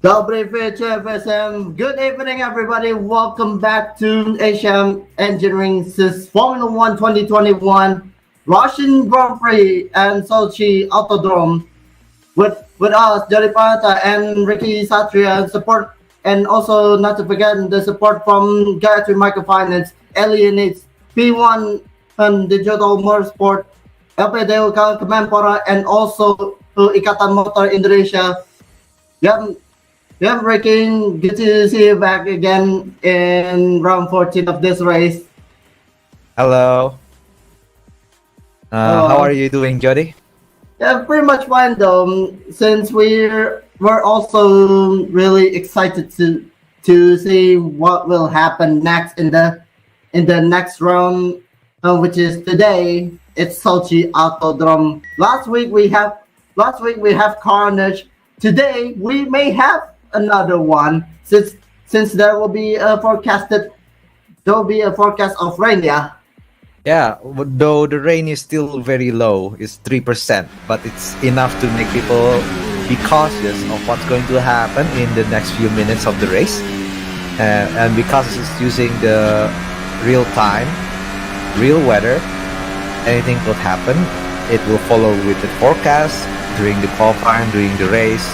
Dobry wieczór, good evening, everybody. Welcome back to Asian Engineering's Formula One 2021 Russian Grand Prix and Sochi Autodrome with us, Jody Pata and Ricky Satria, support, and also not to forget the support from Gayatri Microfinance, Alienates, P1 and Digital Motorsport, LPDUK, KEMENPORA, and also Ikatan Motor Indonesia. Yep, yep, Ricky, good to see you back again in round 14 of this race. Hello. How are you doing, Jody? Yeah, pretty much fine though. Since we're also really excited to see what will happen next in the next round, which is today. It's Sochi Autodrome. Last week we have Carnage. Today we may have another one since there will be a forecast of rain. Yeah. Yeah, though the rain is still very low, it's 3%, but it's enough to make people be cautious of what's going to happen in the next few minutes of the race. And because it's using the real time, real weather, anything could happen. It will follow with the forecast during the qualifying, during the race.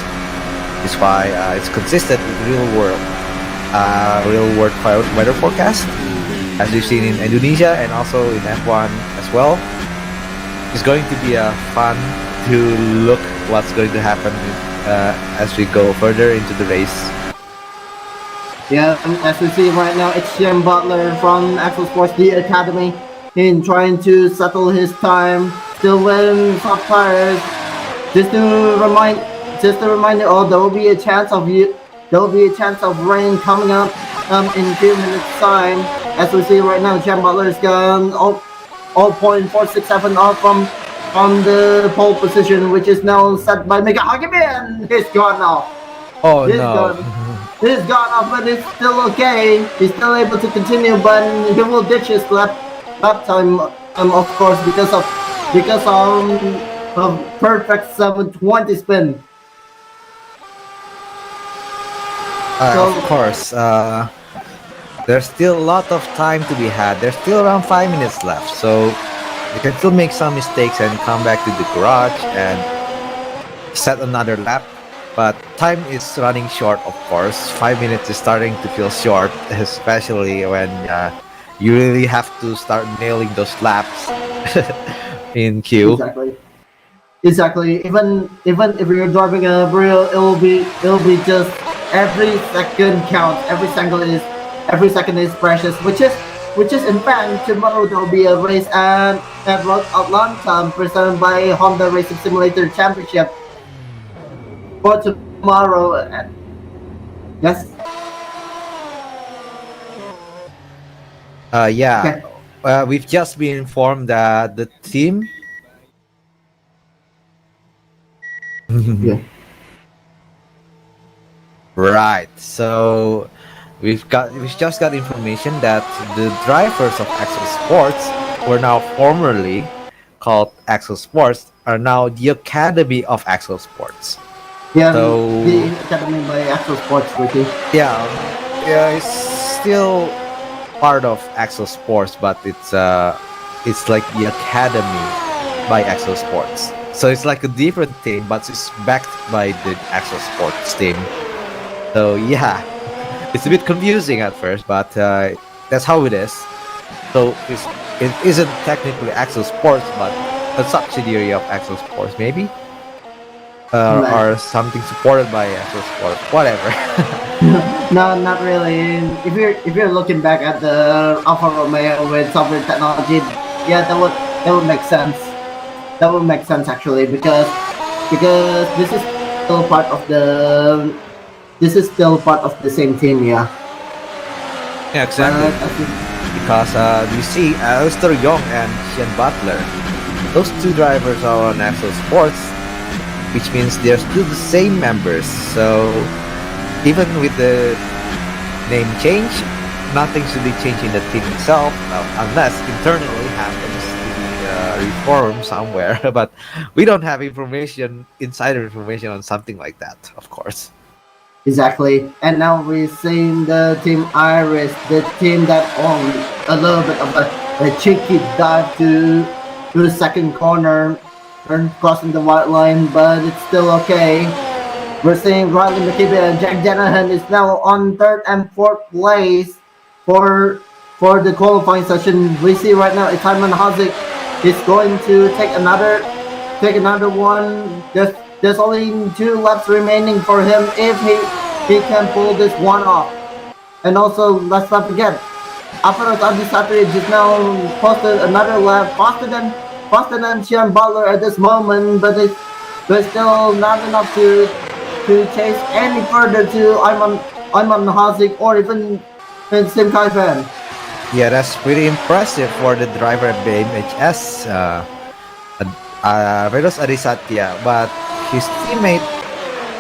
That's why it's consistent with real world weather forecast, as we've seen in Indonesia and also in F1 as well. It's going to be fun to look what's going to happen as we go further into the race. Yeah, as we see right now, it's Jim Butler from Axel Sports, the Academy, in trying to settle his time, still wearing soft tires. Just to remind you all, there will be a chance of rain coming up in a few minutes time. As we see right now, Jim Butler's gone 0.467 off from the pole position, which is now set by Mika Hakimi, and he's gone off. Oh no. He's gone off, but it's still okay. He's still able to continue, but he will ditch his lap time, of course, because of perfect 720 spin. Of course, there's still a lot of time to be had. There's still around 5 minutes left, so you can still make some mistakes and come back to the garage and set another lap. But time is running short, of course. 5 minutes is starting to feel short, especially when you really have to start nailing those laps in queue. Exactly. Even if you're driving a real, it'll be just every second counts. Every second is precious. Which is in fact, tomorrow there will be a race at Atlanta presented by Honda Racing Simulator Championship for tomorrow. Yes. Yeah. Okay. We've just been informed that the team. Yeah. Right. So we've just got information that the drivers of Axel Sports, who are now formerly called Axel Sports, are now the Academy of Axel Sports. Yeah. So the Academy by Axel Sports, Ricky. yeah, it's still part of Axel Sports, but it's like the Academy by Axel Sports. So it's like a different team, but it's backed by the Axel Sports team. So yeah, it's a bit confusing at first, but that's how it is. So it isn't technically Axel Sports, but a subsidiary of Axel Sports, maybe, or something supported by Axel Sports, whatever. No, not really. If you're looking back at the Alfa Romeo with software technology, yeah, that would make sense. That would make sense actually, because this is still part of the same team, yeah. Yeah, exactly. Because you see, Alistair Young and Shane Butler, those two drivers are on Axel Sports, which means they're still the same members. So even with the name change, nothing should be changed in the team itself, unless internally happens to be reformed somewhere. But we don't have insider information on something like that, of course. Exactly. And now we're seeing the team Iris, the team that on a little bit of a cheeky dive to the second corner and crossing the white line, but it's still okay. We're seeing Riley McKibben and Jack Danahan is now on third and fourth place for for the qualifying session. We see right now Ikatan Hazik is going to take another one. There's only 2 laps remaining for him if he can pull this one off. And also, let's not forget, Alfredo Antisatri just now posted another lap faster than Sean Butler at this moment, but it's still not enough to chase any further to Ayman Hazik or even Sim Kai-fan. Yeah, that's pretty impressive for the driver at BMHS, Vedos Arisatya. But his teammate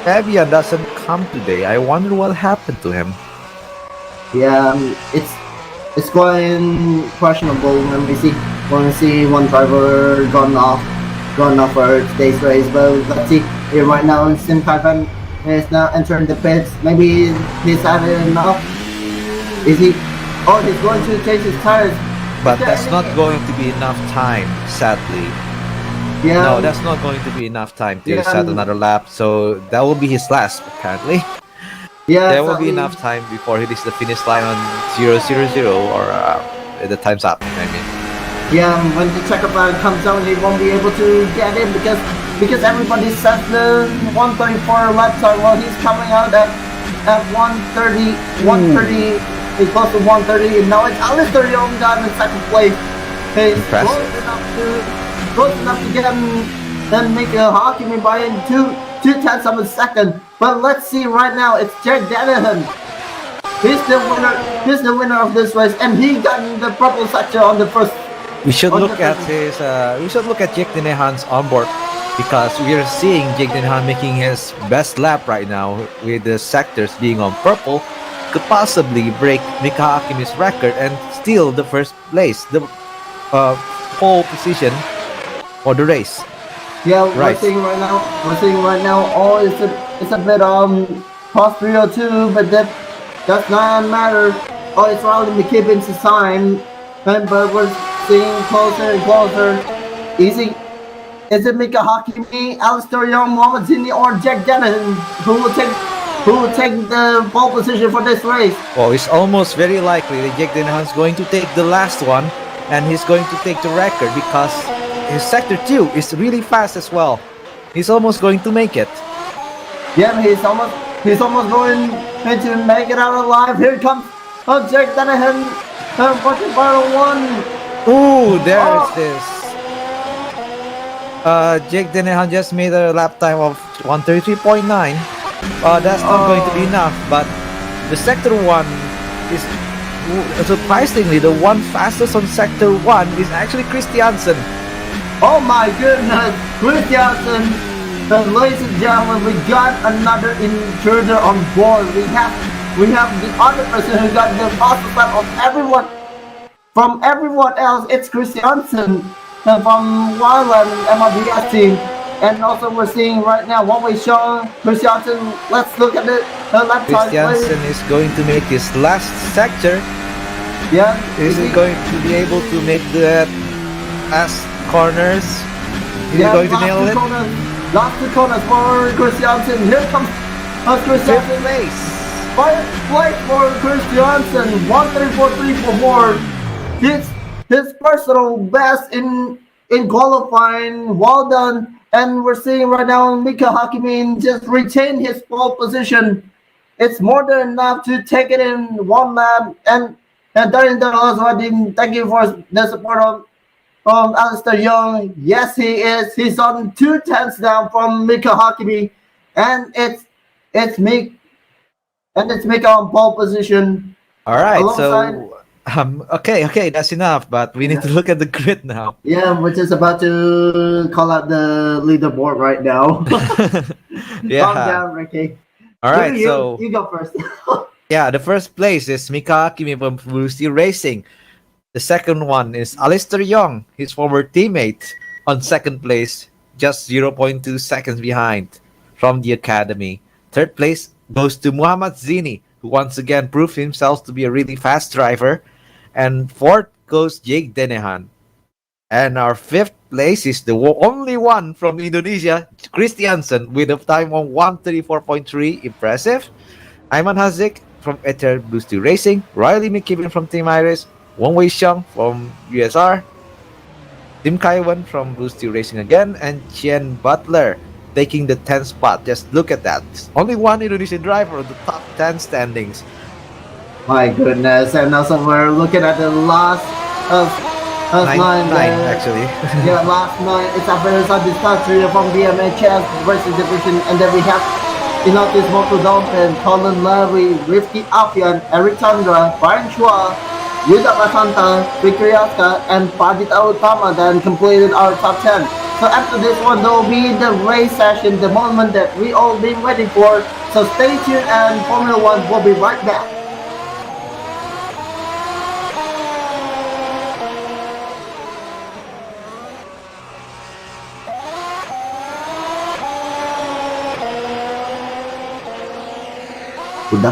Fabian doesn't come today. I wonder what happened to him. Yeah, it's going questionable when we see one driver gone off for today's race. But let's see here right now. Sim Kai-fan is now entering the pits. Maybe he's had enough. Is he? Oh, he's going to change his tires. But that's not going to be enough time, sadly. Yeah. No, that's not going to be enough time to set another lap. So that will be his last, apparently. Yeah, there will be enough time before he reaches the finish line on 0:00 or the time's up. I mean. Yeah, when the checkered flag comes down, he won't be able to get in because everybody set the 134 lap time while he's coming out at 130. 130 is close to 130, and now it's Alistair Young down in second place. He's close enough to get him and make a hockey by in 2/10 of a second. But let's see right now, it's Jack Danahan. He's the winner of this race, and he got the purple section on the first. We should look at his. We should look at Jake Danahan's onboard because we are seeing Jake Danahan making his best lap right now with the sectors being on purple. Could possibly break Mika Hakimi's record and steal the first place, the pole position for the race. Yeah, we're seeing right now. Oh, it's a bit past 302, but that does not matter. Oh, it's Riley McKibben's time, but we're seeing closer and closer. Is it Mika Hakimi, Alistair Young, Mohamed Zini, or Jack Danahan who will take the pole position for this race? Well, it's almost very likely that Jake Danahan's going to take the last one, and he's going to take the record because his sector 2 is really fast as well. He's almost going to make it. Yeah, he's almost going to make it out alive. Here comes Jack Danahan, pushing final one. Ooh, there is this. Jake Danahan just made a lap time of 133.9. That's not going to be enough, but the sector 1 is surprisingly the one fastest on sector 1 is actually Christiansen. Oh my goodness, Christiansen! Ladies and gentlemen, we got another intruder on board. We have the other person who got the fastest lap of everyone. From everyone else, it's Christiansen from Wildland MLBS team. And also we're seeing right now what we show Christiansen. Let's look at the lap time. Christiansen is going to make his last sector. Yeah. Is he going to be able to make the last corners? Is he going to nail it? Last 2 corners for Christiansen. Here comes Christiansen. Fifth place for Christiansen. 134.344. His personal best in qualifying. Well done. And we're seeing right now Mika Hakimi just retain his pole position. It's more than enough to take it in one lap. And during the last one, thank you for the support of Alistair Young. Yes, he is. He's on 2/10 down from Mika Hakimi, and it's Mika on pole position. All right, so okay, that's enough. But we need to look at the grid now. Yeah, we're just about to call out the leaderboard right now. Yeah. Calm down, Ricky. All right, so you go first. yeah, the first place is Mika Hakimi from Blue Steel Racing. The second one is Alistair Young, his former teammate, on second place, just 0.2 seconds behind from the Akademi. Third place, goes to Muhammad Zini, who once again proved himself to be a really fast driver. And fourth goes Jake Denehan. And our fifth place is the only one from Indonesia, Christiansen, with a time of 134.3. Impressive. Ayman Hazik from Ether Boosty Racing, Riley McKibben from Team Iris, Wong Wei Xiang from USR, Tim Kaiwan from Boosty Racing again, and Chien Butler taking the 10th spot. Just look at that. Only one Indonesian driver on the top 10 standings. My goodness, and also we're looking at the last of nine actually. Yeah, last 9. It's a very sad discovery from the MHS versus division, and then we have Inotis Motodolphin, Colin Levy, Rifki Afian, Eric Chandra, Brian Chua, Yuda Basanta, Victor Yaska, and Padita Utama then completed our top 10. So after this one, there will be the race session, the moment that we all been waiting for. So stay tuned, and Formula 1 will be right back. Udah.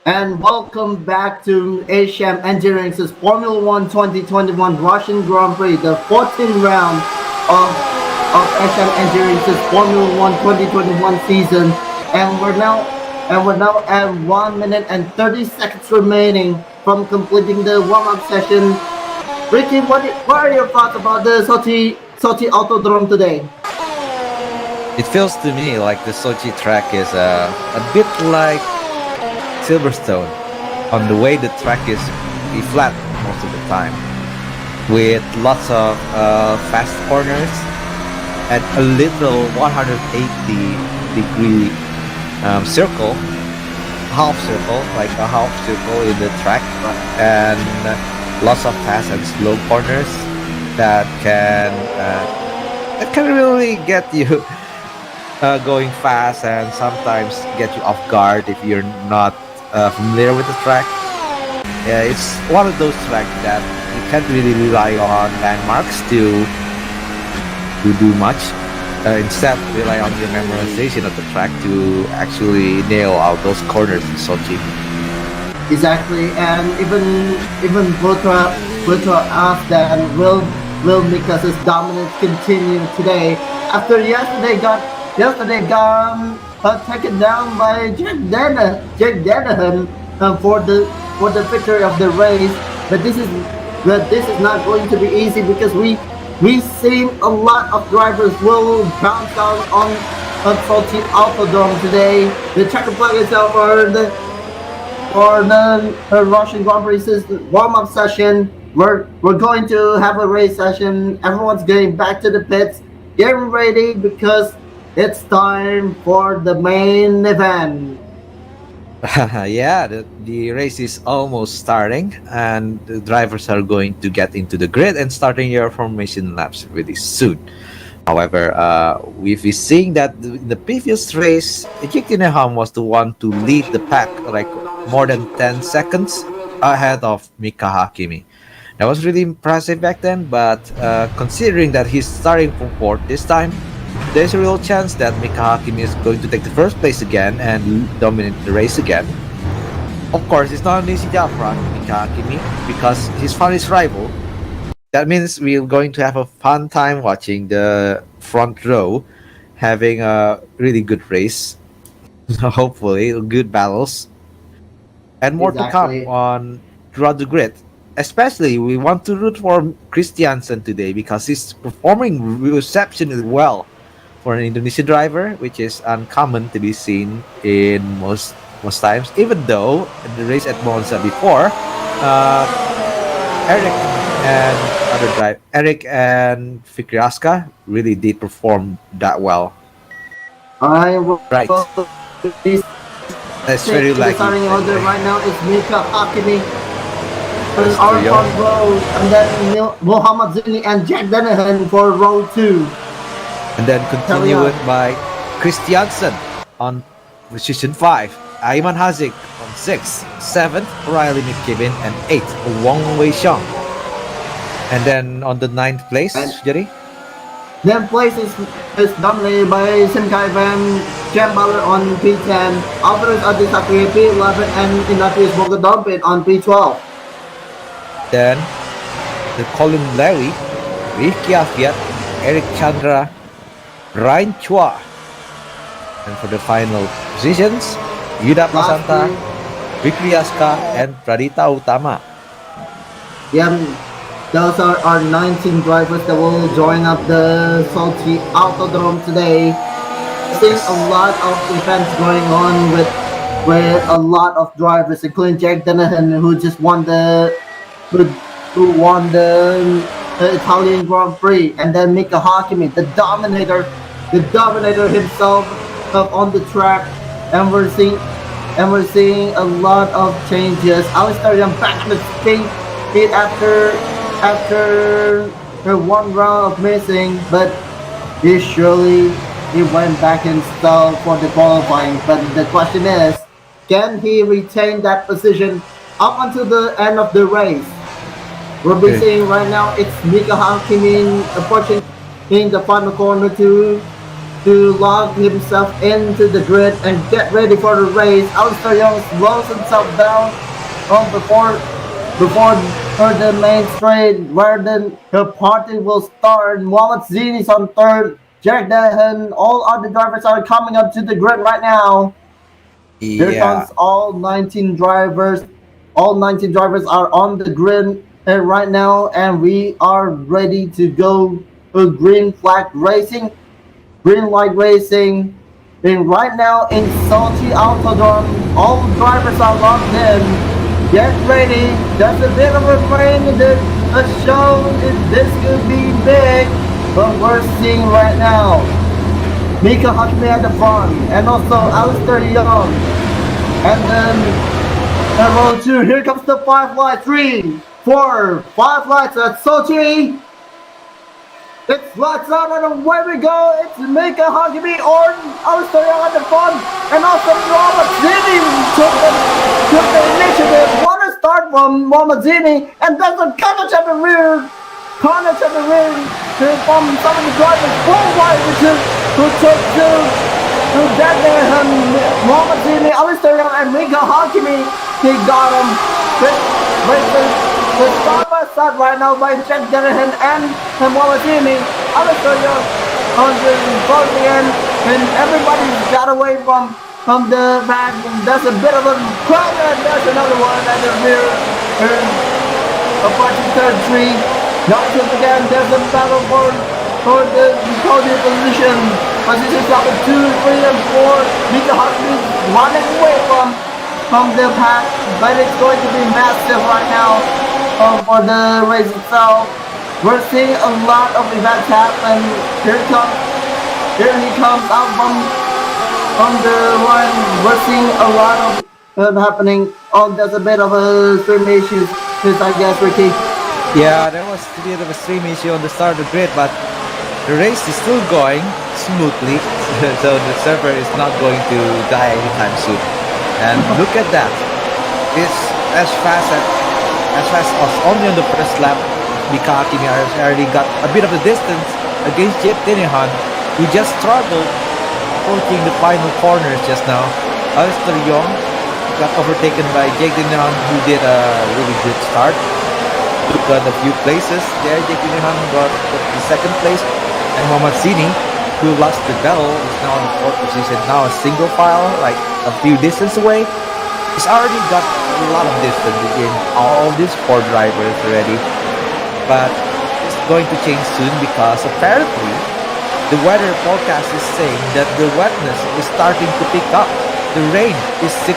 And welcome back to Asian Engineering's Formula 1 2021 Russian Grand Prix, the 14th round of Asian Engineering's Formula 1 2021 season. And we're now at 1 minute and 30 seconds remaining from completing the warm-up session. Ricky, what are your thoughts about the Sochi Autodrome today? It feels to me like the Sochi track is a bit like Silverstone on the way the track is flat most of the time, with lots of fast corners and a little 180-degree circle, half circle in the track, and lots of fast and slow corners that can really get you going fast and sometimes get you off guard if you're not familiar with the track. It's one of those tracks that you can't really rely on landmarks to do much. Instead, rely on your memorization of the track to actually nail out those corners in Sochi. Exactly, and even Vutra asked that will Mikas's dominance continue today after yesterday got taken down by Jack Danahan for the victory of the race. But this is not going to be easy because we seen a lot of drivers will bounce down on Salty Autodrome today. The checker plug itself for the Russian Grand Prix warm-up session. We're going to have a race session. Everyone's getting back to the pits, getting ready because it's time for the main event. Yeah, the race is almost starting, and the drivers are going to get into the grid and starting your formation laps really soon. However, we've been seeing that in the previous race, Ikatan was the one to lead the pack, like more than 10 seconds ahead of Mika Hakimi. That was really impressive back then, but considering that he's starting from fourth this time, there's a real chance that Mika Hakimi is going to take the first place again and dominate the race again. Of course, it's not an easy job for Mika Hakimi because he's found his rival. That means we're going to have a fun time watching the front row having a really good race. Hopefully, good battles. And more to come Exactly. on throughout the grid. Especially, we want to root for Christiansen today because he's performing exceptionally well for an Indonesian driver, which is uncommon to be seen in most times. Even though in the race at Monza before, Eric and Eric and Fikriaska really did perform that well. I will Right. be That's very the likely. starting order right now is Mika Hakimi on That's our trio. front row, and then Muhammad Zini and Jack Danahan for row 2. And then Carry on. continued by Christiansen on position 5, Ayman Hazik on 6th, 7th, Riley McKibben, and 8th, Wong Wei Xiong. And then on the 9th place, And- Jerry? Then place is dominated by Simkai Van Jambaler on P10, Alvarez Adisakri P11, and Ignatius Bogadompin on P12. Then the Colin Larry, Ricky Afiat, Eric Chandra, Ryan Chua. And for the final positions, Yuda Pasanta, Lastly, Vikri Aska, and Pradita Utama. yeah, those are our 19 drivers that will join up the Salty Autodrome today. Seeing a lot of events going on with a lot of drivers, including Jack Danahan, who just won who won the Italian Grand Prix, and then Mika Hakimi, the dominator himself on the track, and we're seeing a lot of changes. Alistair Young back in the speed after her one round of missing, but he went back in style for the qualifying. But the question is, can he retain that position up until the end of the race? We'll be seeing right now it's Mika Hakimi approaching in the final corner to log himself into the grid and get ready for the race. Alistair Young slows himself down before the main straight where the party will start. Mohamed Zini is on third. Jack Danahan, all other drivers are coming up to the grid right now. Here Yeah. comes all 19 drivers. All 19 drivers are on the grid right now, and we are ready to go to green flag racing, green light racing. And right now in Salty Autodrome, all drivers are locked in. Get ready. There's a bit of a rain in the show. This could be big, but we're seeing right now Mika Hakimi at the front, and also Alistair Young. And then row 2, here comes the 5 lights. 3, 4, 5 lights at Sochi. It's lights out and away we go. It's Mika Hakimi or Alistair Young at the front, and also Mohamed Zini took the initiative. What a start from Mohamed Zini, and there's a coverage at the rear corner to the ring from some of the drivers worldwide who took to get there and Mohamed Zini, Alistair and Mika Hakimi, he got him with Starbucks set right now by Jack Danahan and Mohamed Zini, Alistair on the front end and everybody got away from the back. There's a bit of a crowd and there's another one at the rear. Approaching third tree. Not just again, there's a battle for the podium position. Positions number 2, 3, and 4. Mika Hakimi running away from the pack, but it's going to be massive right now for the race itself. We're seeing a lot of events happen. Here he comes out from the run. We're seeing a lot of happening. Oh, there's a bit of a stream issues, I guess, Ricky. Yeah, there was a bit of a stream issue on the start of the grid, but the race is still going smoothly, so the server is not going to die anytime soon. And look at that. It's as fast as only on the first lap. Mika Hakimi already got a bit of a distance against Jake Dennehan, who just struggled approaching the final corners just now. Alistair Young got overtaken by Jake Dennehan, who did a really good start. Took a few places there. Jake Dennehan got the second place, and Mohamed Zini, who lost the battle, is now in the fourth position. Now a single file, like a few distance away. He's already got a lot of distance between all these 4 drivers already. But it's going to change soon because apparently the weather forecast is saying that the wetness is starting to pick up. The rain is 6%,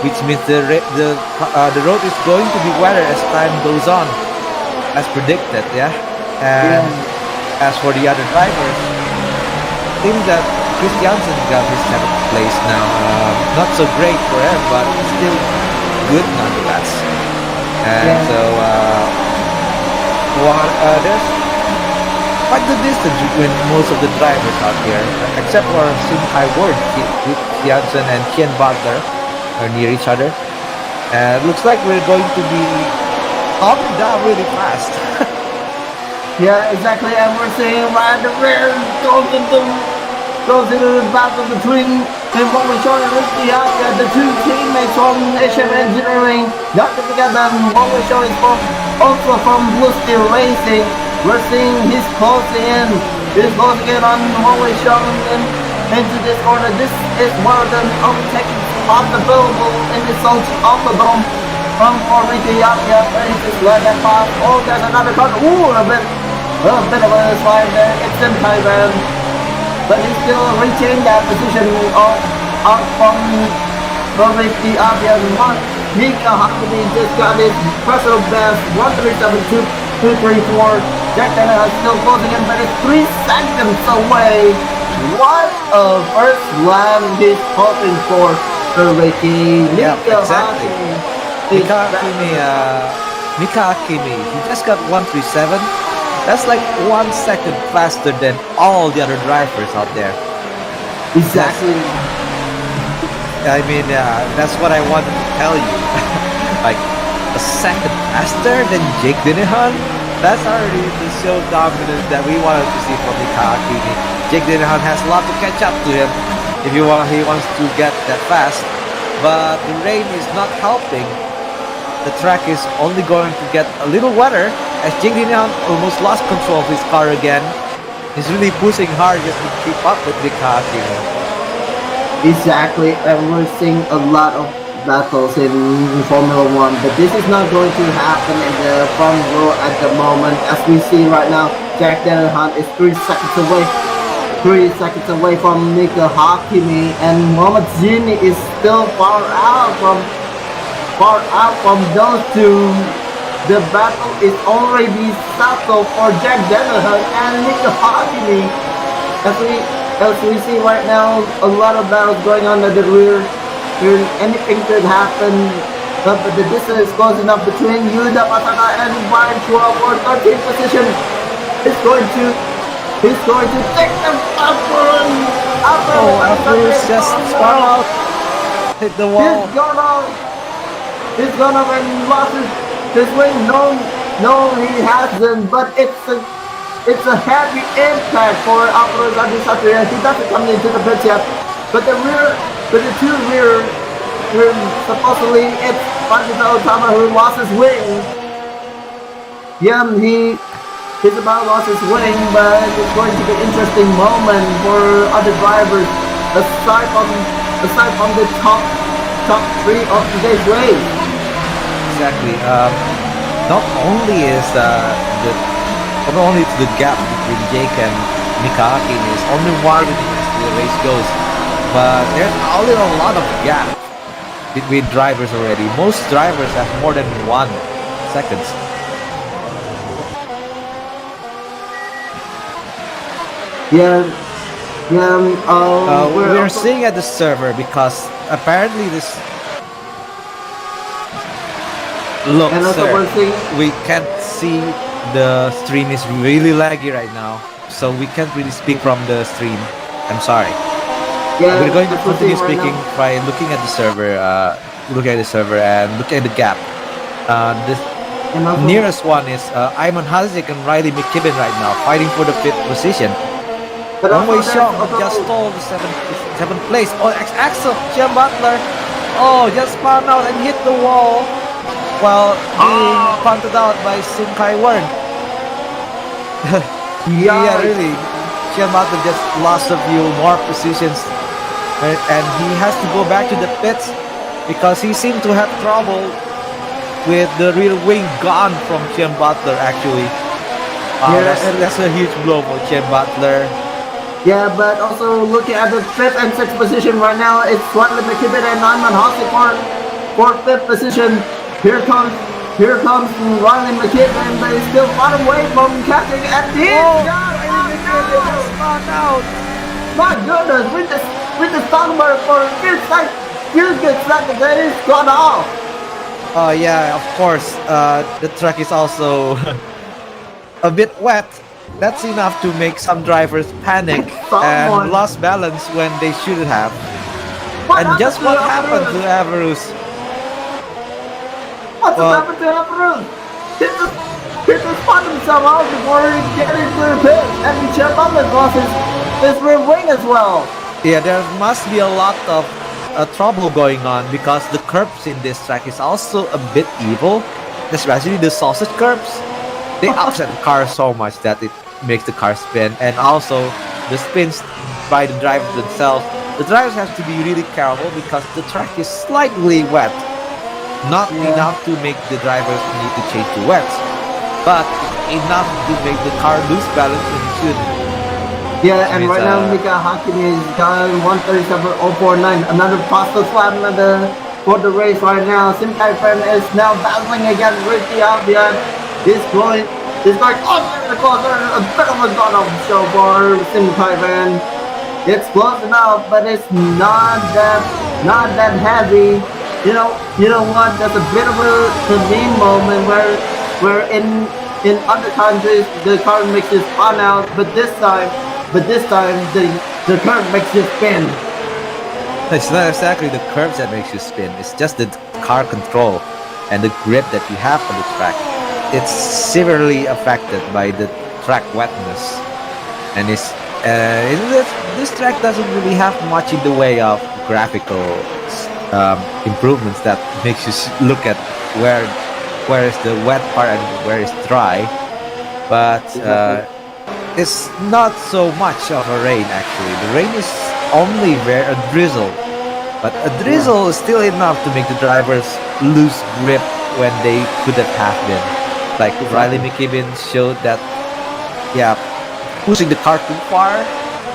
which means the road is going to be wetter as time goes on, as predicted, yeah? And as for the other drivers, I think that Chris Jansen got his 7th place now. Not so great for him, but still good nonetheless. And so, there's quite the distance between most of the drivers out here, except for Sun Kai Ward, Jansen and Ken Butler are near each other. Looks like we're going to be calming down really fast. Yeah, exactly, and we're seeing right at the rear goes into the battle between what we're showing the 2 teammates from Asian Engineering. Not to forget that what we're showing is also from Blue Steel Racing. We're seeing he's closing in on what we're showing into this corner. This is one of the overtaking spots available in the Sochi Autodrome for Ricky Yapia. He just let that pass. Oh, there's another car. Ooh, a bit of a slide there. It's in Thailand. But he's still reaching that position out from Ricky Yapia. Mika Hakimi just got his personal best. 1:37.234. Jack Daniel is still closing in, but it's 3 seconds away. What a first lap he's hoping for Ricky. Exactly. Mika Hakimi, he just got 1:37. That's like 1 second faster than all the other drivers out there. Exactly. I mean, that's what I wanted to tell you. Like a second faster than Jake Dennehan. That's already the show dominance that we wanted to see from Mika Hakimi. Jake Dennehan has a lot to catch up to him if he wants to get that fast. But the rain is not helping. The track is only going to get a little wetter as Jake Dennehan almost lost control of his car again. He's really pushing hard just to keep up with Mika Hakimi. Exactly, and we're seeing a lot of battles in Formula 1, but this is not going to happen in the front row at the moment. As we see right now, Jack Dennehan is 3 seconds away. 3 seconds away from Mika Hakimi, and Mohamed Zini is still far out from those two. The battle is already settled for Jack Dennehan and Mika Hakimi. As we see right now, a lot of battles going on at the rear. Anything could happen, but the distance is close enough between Yuda Matata and Brian Chua for 13th position. He's going to take them upward. Afterwards just spun out, hit the wall. He's gone off and lost his way. No, he hasn't. But it's a heavy impact for Alvaro Sanchez. He doesn't come into the pits yet. But the two rear, supposedly it's Fajita Otama who lost his wing. Yeah, he's about lost his wing, but it's going to be an interesting moment for other drivers aside from the top three of today's race. Exactly. Not only is not only is the gap between Jake and Mika Hakkinen is only widening as the race goes, but there's already a lot of gap between drivers already. Most drivers have more than 1 second. We're seeing at the server because apparently this. Look, sir, we can't see. The stream is really laggy right now, so we can't really speak from the stream. I'm sorry. Yeah, we're going to continue speaking by looking at the server, and looking at the gap. The nearest one is Ayman Hazik and Riley McKibben right now, fighting for the 5th position. Wang Wei Xiong just stole the 7th place. Oh, Axel, Jim Butler. Oh, just spun out and hit the wall while being punted out by Sim Kai Wern. Yeah, really. Jim Butler just lost a few more positions, and he has to go back to the pits because he seemed to have trouble with the rear wing gone from Jim Butler. Actually, that's a huge blow for Jim Butler. Yeah, but also looking at the 5th and 6th position right now, it's Riley McKibben and Ayman Hazik for 5th position. Here comes Riley McKibben, but he's still far away from catching at the end. Out. My goodness, with the stun bar for a few good seconds, and he's gone off. Oh yeah, of course. The track is also a bit wet. That's enough to make some drivers panic and lost balance when they should have. And just what happened to Averus? What's happened to Averus? He just spun himself out before he get into the pit, and Jim Butler lost his rear wing as well. Yeah, there must be a lot of trouble going on because the curbs in this track is also a bit evil, especially the sausage curbs. They upset the car so much that it makes the car spin, and also the spins by the drivers themselves. The drivers have to be really careful because the track is slightly wet. Not enough to make the drivers need to change to wets, but enough to make the car lose balance when it shouldn't. Yeah, and right now Mika Hakkinen is got 137.049, another faster lap for the race right now. Sim Kai Wern is now battling against Ricky Albion. He's going on the corner, a bit of a gun-off show for Sim Kai Wern. It's close enough, but it's not that heavy. You know what? That's a bit of a mean moment where in other countries the car makes you spun out, but this time the curve makes you spin. It's not exactly the curves that makes you spin. It's just the car control and the grip that you have on the track. It's severely affected by the track wetness, and this track doesn't really have much in the way of graphical improvements that makes you look at where is the wet part and where is dry, but it's not so much of a rain actually. The rain is only a drizzle, but a drizzle is still enough to make the drivers lose grip when they couldn't have been. Like Riley McKibben showed that, pushing the car too far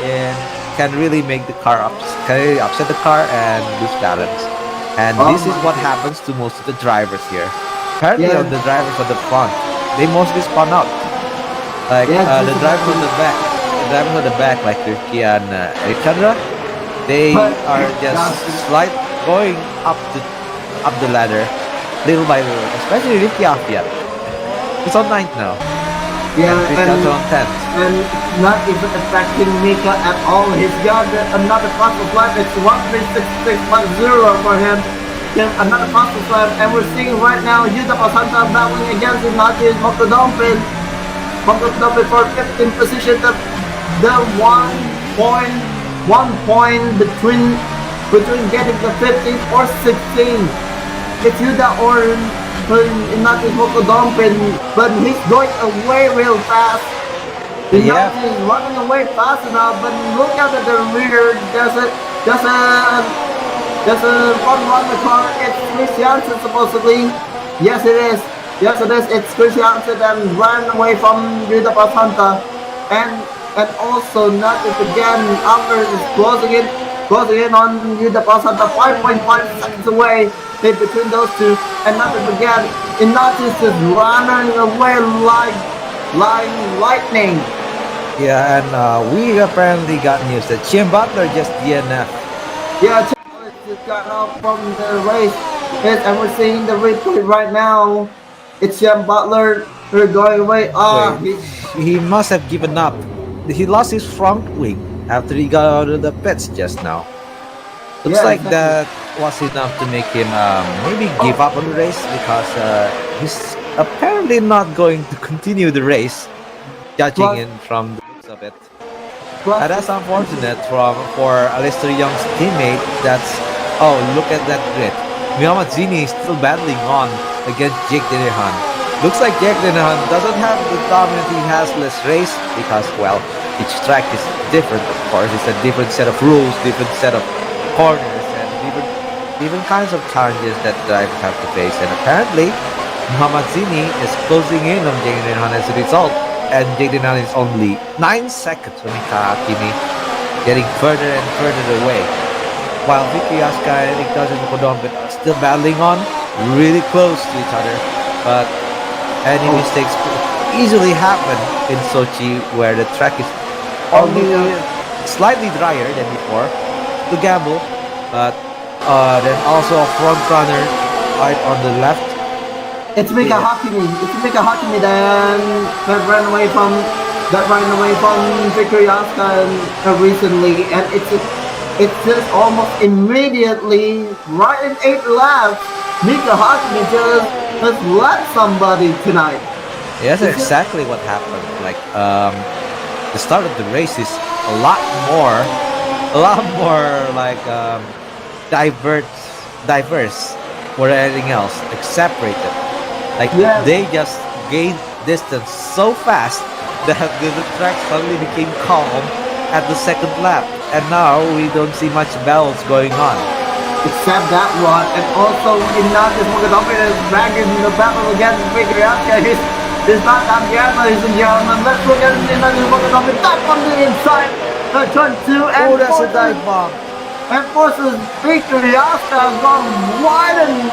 and can really make the car upset the car and lose balance. And this is what happens to most of the drivers here. Apparently, on the drivers on the front, they mostly spun out. Like the drivers on the back, like Ricky and Alexandra, they are just going up the ladder, little by little. Especially Ricky Afia. He's on 9th now. Yeah, and on 10th. And not even affecting Mika at all. He's got another fastest lap. It's 1:36.650 for him. another fastest lap, and we're seeing right now Yuta Pasanta battling against Ignatius Mokodompin for 15th position. The 1 point between getting the 15th or 16th. It's Yuta or Ignatius Mokodompin, but he's going away real fast. Ignatius is running away fast enough, but look out at the rear. There's a front runner car. It's Chris Jansen supposedly. Yes, it is. Yes, it is. It's Chris Jansen that ran away from Yuta Pasanta, and also not to forget, Albert is closing in on Yuta Pasanta, 5.5 seconds away in between those two, and not to forget, Ignatius is running away like lightning. Yeah, and we apparently got news that Jim Butler just DNF. Yeah, just got off from the race. Yes, and we're seeing the replay right now. It's Jim Butler. They're going away. He must have given up. He lost his front wing after he got out of the pits just now. Looks like that was enough to make him maybe give up on the race, because he's apparently not going to continue the race, judging from the looks of it. And that's unfortunate for Alistair Young's teammate. Look at that grid. Muhammad Zini is still battling on against Jake Dennehan. Looks like Jake Dennehan doesn't have the dominant he has for this race, because, well, each track is different, of course. It's a different set of rules, different set of corners, and different kinds of challenges that drivers have to face. And apparently, Muhammad Zini is closing in on Jake Dennehan as a result. And Jake Dennehan is only 9 seconds from Akademi, getting further and further away. While Vicky Aska and Ignatius Mokodompin are still battling on, really close to each other. But any mistakes could easily happen in Sochi, where the track is only slightly drier than before, to gamble. But then also a front runner right on the left. It's Mika Hakimi. It's Mika Hakimi that ran away from Victory Oscar recently, and it's just almost immediately, right in 8 laps, Mika Hakimi just left somebody tonight. Yeah, that's exactly what happened. Like the start of the race is a lot more like diverse more than anything else, like separated. Like they just gained distance so fast that the track suddenly became calm at the second lap, and now we don't see much battles going on. Except that one, and also Ignatius Mokodompin is back in the battle against Victory Oscar. He's not done yet, ladies and gentlemen. Let's look at Ignatius Mokodompin back on the inside. Turn 2 and that's a dive bomb. And forces Victory Oscar gone wide and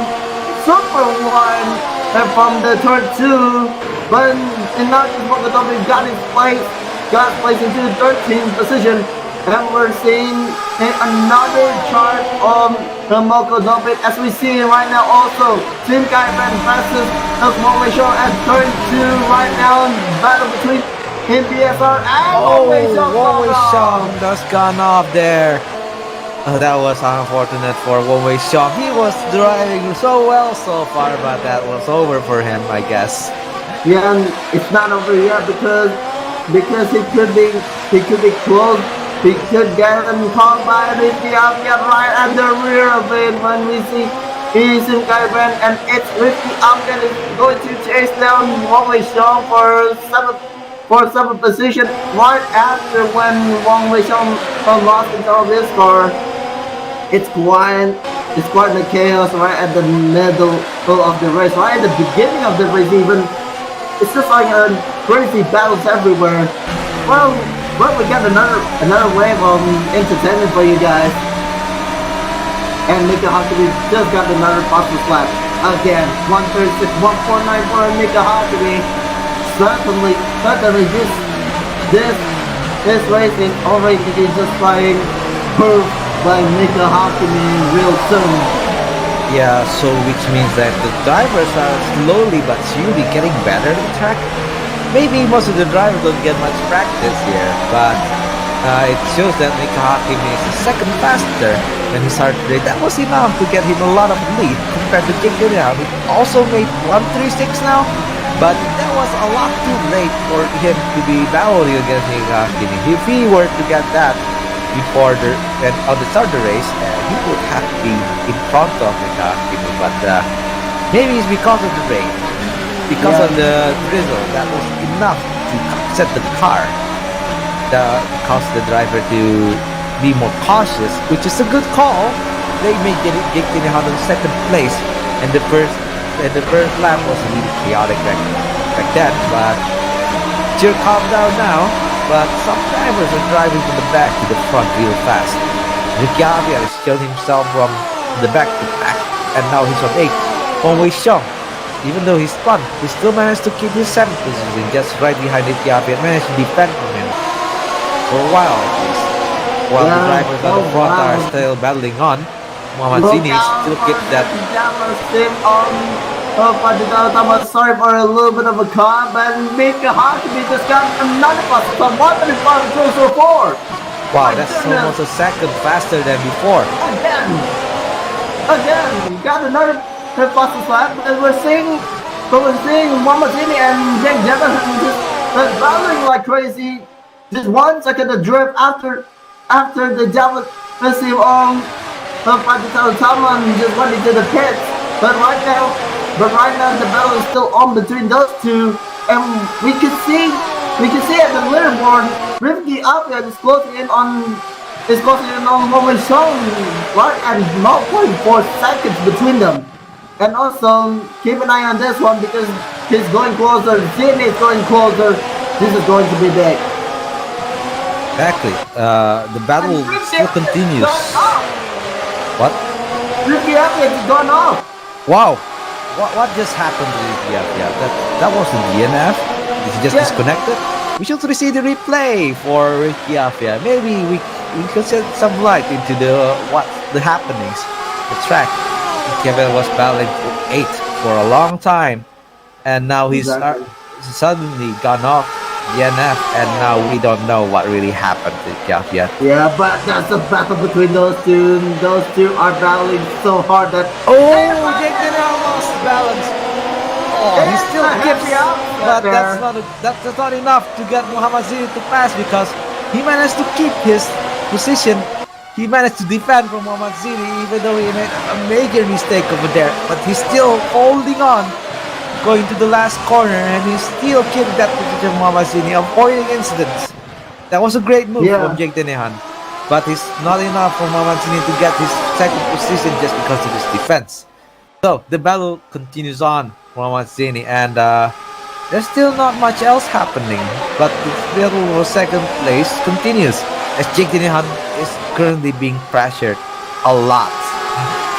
super wide. And from the turn 2, but Ignatius Mokodompin got his place into 13th position, and we're seeing another chart of Mokodompin as we see right now. Also, Team KEMENPORA versus Motorsport show at turn 2 right now. Battle between MPSR and Wong-Wei Xiong just gone off there. That was unfortunate for Wong-Wei Xiong. He was driving so well so far, but that was over for him, I guess. Yeah, and it's not over yet because he could be close. He could get caught by the Ethiopian right at the rear of it when we see Sim Kaiben, and it's Ricky Amgen is going to chase down Wong-Wei Xiong for 7th position right after when Wong-Wei Xiong lost control of his car. It's quite the chaos right at the middle of the race, right at the beginning of the race even. It's just like crazy battles everywhere. Well, we got another wave of entertainment for you guys. And Mika Hakimi just got another fastest lap. Again, 136, 149 for Mika Hakimi. Certainly this race is already just flying proof by Mika Hakimi real soon. Yeah, so which means that the drivers are slowly but surely getting better at the track. Maybe most of the drivers don't get much practice here, but It shows that Mika Hakimi is a second faster when he started today. That was enough to get him a lot of lead compared to Jake Denham. He also made 136 now, but that was a lot too late for him to be battling against Mika Hakimi. If he were to get that before and on the start of the race, he would have been in front of Mika Hakimi. But maybe it's because of the rain, because of the drizzle. That was enough to set the car. Cause the driver to be more cautious, which is a good call. They may get Jake Denham in second place, and the first lap was really chaotic back then. But still calm down now. But some drivers are driving from the back to the front real fast. Ricky Avia has shown himself from the back to back, and now he's on 8. Hong Wei Xiong, even though he's spun, he still managed to keep his 7th position just right behind Ricky Avia and managed to defend from him for a while at least. While the drivers on the front are still battling on, Muhammad Zini still keeps that. Sorry for a little bit of a car, but Mika Hakimi just got another bus from 135 close to 4. Wow, that's almost a second faster than before. Again, got another fastest lap, and we're seeing Muhammad Zini and Jake Denham just battling like crazy. Just 1 second adrift after the defensive Taman just went into the pits. But right now the battle is still on between those two, and we can see at the leaderboard, Ricky Avia is closing in on Hong Wei Xiong, right at 0.4 seconds between them. And also keep an eye on this one because he's going closer. Zini is going closer. This is going to be big. Exactly. The battle still continues. What? Ricky Avia has gone off. Wow. What just happened to Ricky Avia? That wasn't DNF. Is he just disconnected? We should see the replay for Ricky Avia. Maybe we could shed some light into the happenings. The track. Ricky Avia was battling for 8 for a long time, and now he's suddenly gone off DNF, and now we don't know what really happened to Gafia. Yeah, but that's a battle between those two. Those two are battling so hard that Jake Denham lost balance. He still keeps, but that's not enough to get Muhammad Zini to pass because he managed to keep his position. He managed to defend from Muhammad Zini even though he made a major mistake over there, but he's still holding on. Going to the last corner, and he still kept that position of Muhammad Zini, avoiding incidents. That was a great move from Jake Denham, but it's not enough for Muhammad Zini to get his second position just because of his defense. So the battle continues on, Muhammad Zini, and there's still not much else happening. But the battle for second place continues as Jake Denham is currently being pressured a lot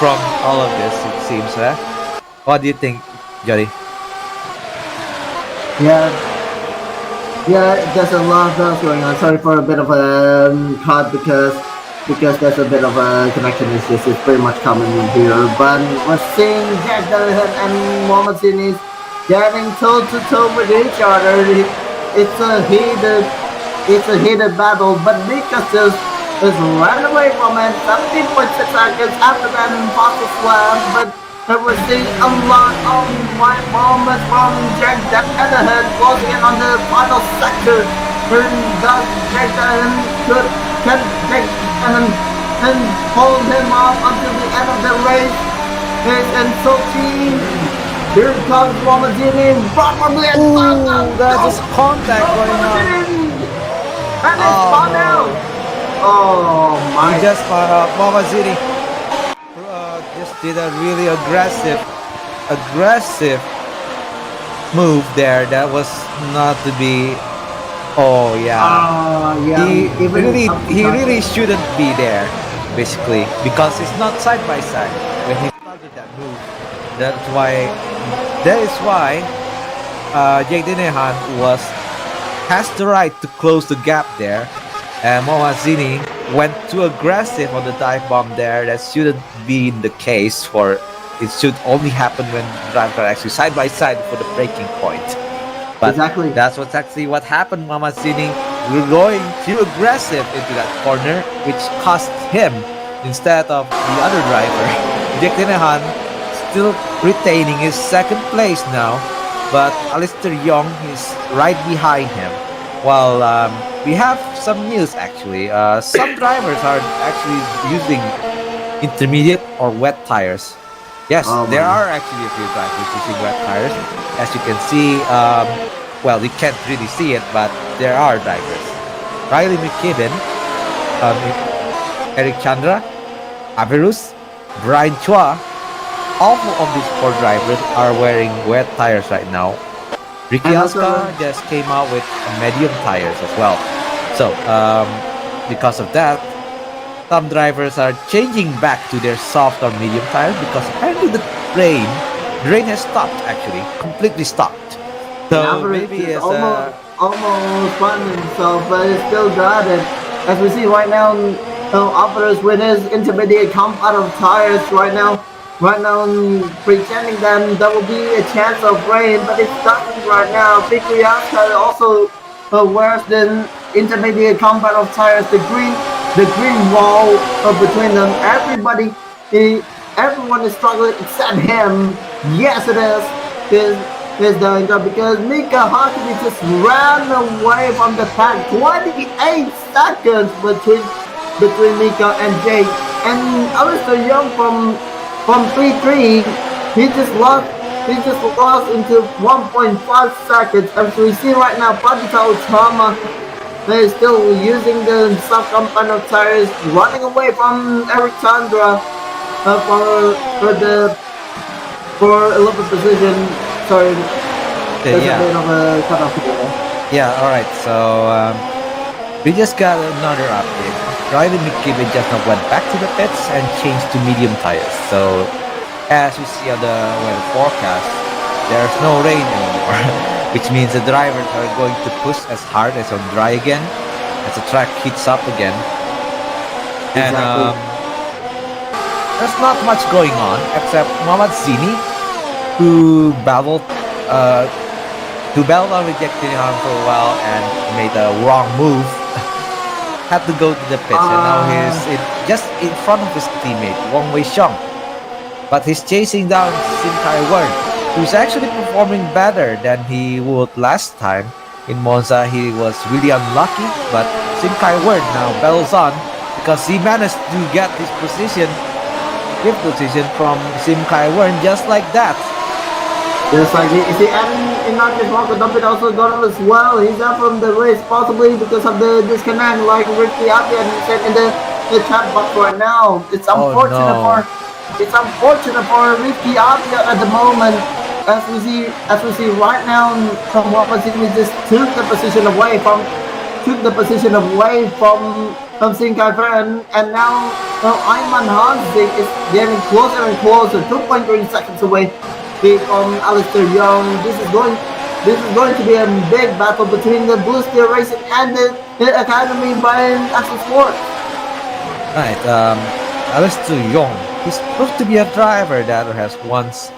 from all of this. It seems. What do you think, Jody? Yeah, there's a lot of those going on. Sorry for a bit of a cut because there's a bit of a connection issues. It's pretty much coming in here. But we're seeing Jack Denham and Muhammad Zini getting toe to toe with each other. It's a heated battle, but Mika is right away from it. 17.6 seconds after that fastest lap, but we're seeing a lot of white moments from Jack Denham closing in on the final sector. Jack Denham can hold him off until the end of the race. And Sochi, here comes Muhammad Zini, probably there's contact going on. And it's spun out. Oh my! He just Muhammad Zini just did a really aggressive move there. That was not to be. Oh yeah. He really shouldn't be there, basically, because it's not side by side when he started that move. That is why Jake Denham has the right to close the gap there. And Muhammad Zini went too aggressive on the dive bomb there. That shouldn't be the case. It should only happen when drivers are actually side by side for the braking point. But exactly. That's actually what happened. Muhammad Zini going too aggressive into that corner, which cost him instead of the other driver. Jack Dennehan still retaining his second place now, but Alistair Young is right behind him. While we have some news actually, some drivers are actually using intermediate or wet tires. Yes, Oh, there man. are actually a few drivers using wet tires. As you can see, well, you can't really see it, but there are drivers. Riley McKibben, um, Eric Chandra, Averus, Brian Chua, all of these four drivers are wearing wet tires right now. Ricky And also, Aska just came out with medium tires as well. So, because of that, some drivers are changing back to their soft or medium tires because apparently the rain has stopped actually, completely stopped. So Alvarez maybe is it's almost finding himself, but he's still got it. As we see right now, Alvarez with his intermediate compound of tires right now pretending that there will be a chance of rain, but it doesn't right now. Piquiasca also wears the intermediate compound of tires, the green wall between them. Everyone is struggling except him. Yes, it is doing that because Mika Hakkinen just ran away from the pack. 28 seconds between Mika and Jake. And Alistair Young from 3-3, he just lost into 1.5 seconds. As we see right now, Pradita Utama is still using the sub-compound tires, running away from Eric Chandra for 11th position. Sorry, there's a bit of a cutoff here. Yeah, alright, so we just got another update. Riley McKibben just now went back to the pits and changed to medium tires. So, as you see on the weather forecast, there's no rain anymore, which means the drivers are going to push as hard as on dry again, as the track heats up again. And there's not much going on except Mohamed Zini, who battled on with Jack Dennehan for a while and made a wrong move. Had to go to the pits, and now he's just in front of his teammate Wong Wei Xiong. But he's chasing down Sim Kai-Wern, who's actually performing better than he would last time. In Monza, he was really unlucky, but Sim Kai-Wern now battles on because he managed to get his position, fifth position from Sim Kai-Wern just like that. Just like you see, and not just Marco Dumpit also got him as well. He's out from the race possibly because of the disconnect, like Ricky Apia said in the chat box right now. It's unfortunate for Ricky Apia at the moment. As we see right now, from what we just took the position away from Sim Kai-Wern, and now Ayman Hanzik is getting closer and closer, 2.3 seconds away from Alistair Young. This is going to be a big battle between the Blue Steel Racing and the Akademi by Axel Sport. Right, Alistair Young, he's proved to be a driver that has once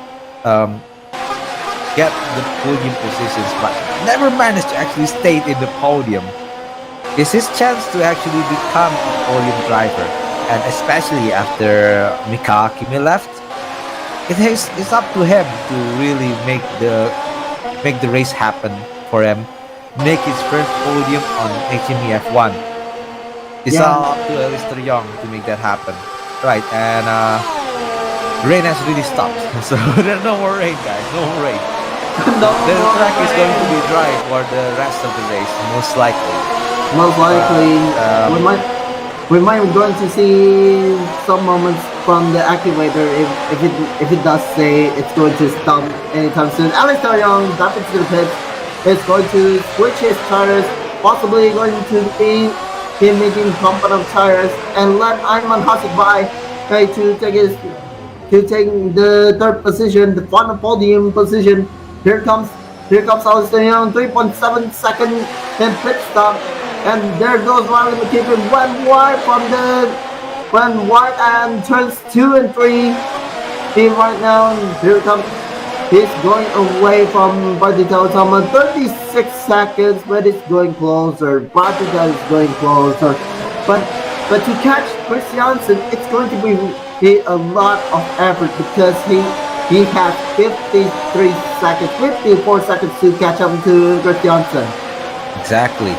get the podium positions but never managed to actually stay in the podium. It's his chance to actually become a podium driver, and especially after Mika Hakkinen left, it's up to him to really make the race happen for him, make his first podium on HME F1. It's all up to Alistair Young to make that happen. Right, and rain has really stopped, so there's no more rain, guys, no more rain. The track is going to be dry for the rest of the race, most likely. We might going to see some moments from the activator if it does say it's going to stop anytime soon. Alistair Young back into the pits. It's going to switch his tires, possibly going to be him making compound tires, and let Ayman Hanzik by to take the third position, the final podium position. Here comes Alistair Young, 3.7 second in pit stop. And there goes Riley McKibben, went wide and turns 2 and 3. Right now, here He's going away from Bartita Otama 36 seconds, but it's going closer. Bartita is going closer. But to catch Christiansen, it's going to be a lot of effort because he has 53 seconds, 54 seconds to catch up to Christiansen. Exactly.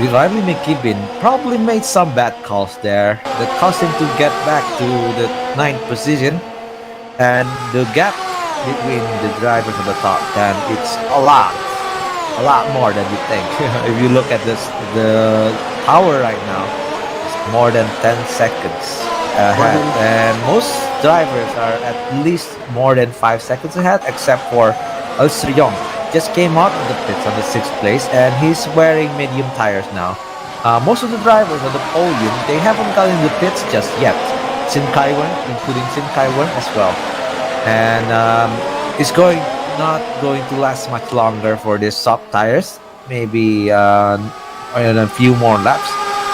Riley McKibben probably made some bad calls there that caused him to get back to the 9th position, and the gap between the drivers of the top 10, it's a lot more than you think. If you look at the tower right now, it's more than 10 seconds ahead, and most drivers are at least more than 5 seconds ahead, except for Alistair Young. Just came out of the pits on the 6th place, and he's wearing medium tires now. Most of the drivers on the podium, they haven't gotten in the pits just yet. Sin Kaiwan, including Sin Kaiwan as well. And it's not going to last much longer for these soft tires. Maybe in a few more laps,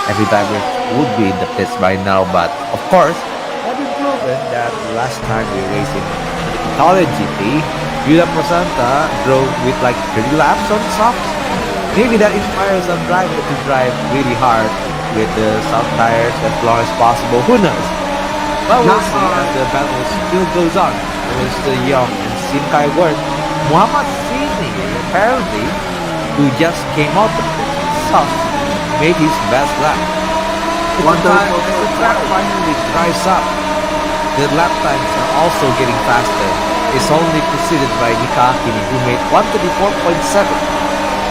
every driver would be in the pits by now. But of course, I've been proven that last time we raced in Italian GP, Yuda Prasanta drove with like 30 laps on softs. Maybe that inspires some driver to drive really hard with the soft tires as long as possible. Who knows? But we'll see as the battle still goes on. There's the Young and Sim Kai Wern. Muhammad Zini, apparently, who just came out of the soft, made his best lap. As the track finally dries up, the lap times are also getting faster. It's only preceded by Mika Akini, who made 134.7.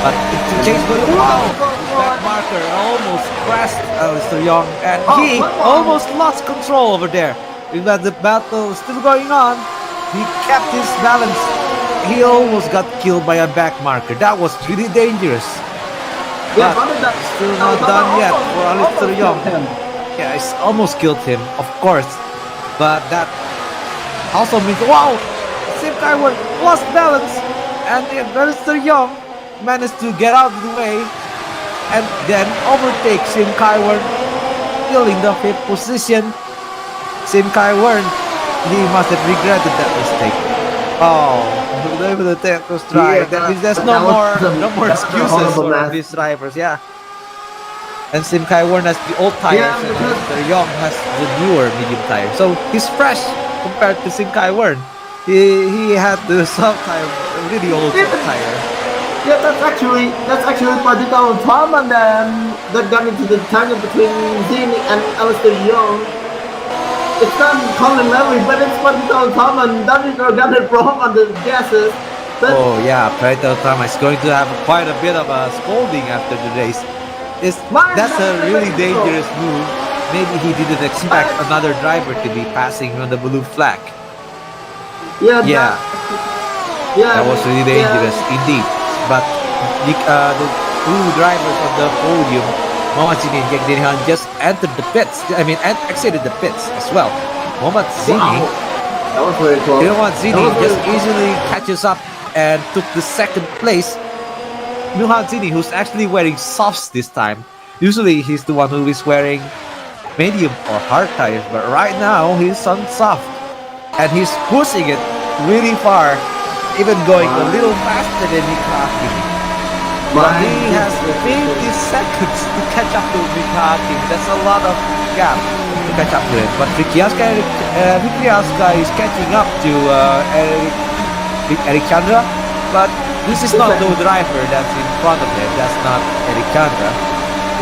But the chase going wow! Back marker almost crashed Alistair Young, and he almost lost control over there. But the battle is still going on. He kept his balance. He almost got killed by a back marker. That was really dangerous. But still not done yet for Alistair Young. Yeah, it's almost killed him, of course. But that also means, wow! Sim Kaiwan lost balance, and Alistair Young managed to get out of the way and then overtake Sim Kaiwan, still in the 5th position. Sim Kaiwan, he must have regretted that mistake. Oh, the tech was trying. There's no more excuses for these drivers. Yeah. And Sim Kaiwan has the old tires, and Alistair Young has the newer medium tire. So he's fresh compared to Sim Kaiwan. He had the soft tire, really old soft tire. Yeah, that's actually Pardita Tom, and then that got into the tangle between Zini and Alistair Young. It's not Colin Levy, but it's Pardita Tom, and David got it wrong on the gases. Oh yeah, Pardita Tom is going to have quite a bit of a scolding after the race. That's a really dangerous move. Maybe he didn't expect another driver to be passing on the blue flag. Yeah, that was really dangerous indeed. But the two drivers on the podium, Mohamed Zini and Jack Denihan, just entered the pits. Exited the pits as well. Mohamed Zini, that was very close. Mohamed Zini just easily catches up and took the 2nd place. Mohamed Zini, who's actually wearing softs this time. Usually he's the one who is wearing medium or hard tires, but right now he's on soft. And he's pushing it really far, even going a little faster than Mika Akini. But he has 50 seconds to catch up to Mika Akini. That's a lot of gap to catch up to him. But Vikiaska is catching up to Eric Chandra. But this is not the driver that's in front of him. That's not Eric Chandra.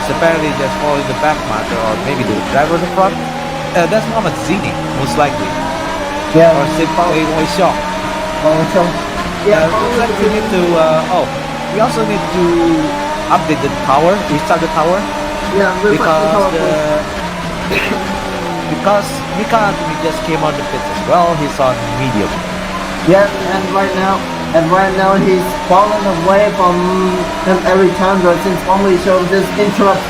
It's apparently just following the back marker, or maybe the driver in the front. That's Mohamed Zini, most likely. Yeah. Or simply Moishong. Yeah. We also need to update the tower, restart the tower. Yeah, because Mika Akini just came on the pits as well. He's on medium. Yeah, and right now he's fallen away from Eric Chandra, since only shows this interrupts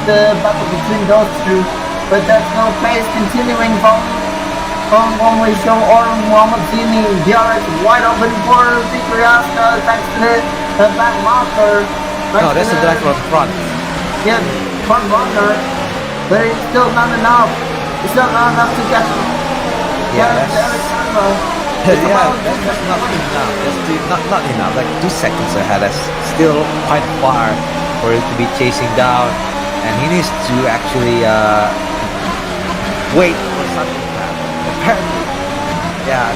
the battle between those two. But there's no pace continuing from only show or Mohamed Zini. DRS wide open for Vikiaska thanks to the back marker. No, that's the driver on front. Yeah, front marker. But it's still not enough. It's still not enough to catch. Yeah, Eric Chandra. It's Yeah, about that's not enough. Not enough. Like 2 seconds ahead. That's still quite far for it to be chasing down, and he needs to actually wait for something to happen. Apparently, yeah,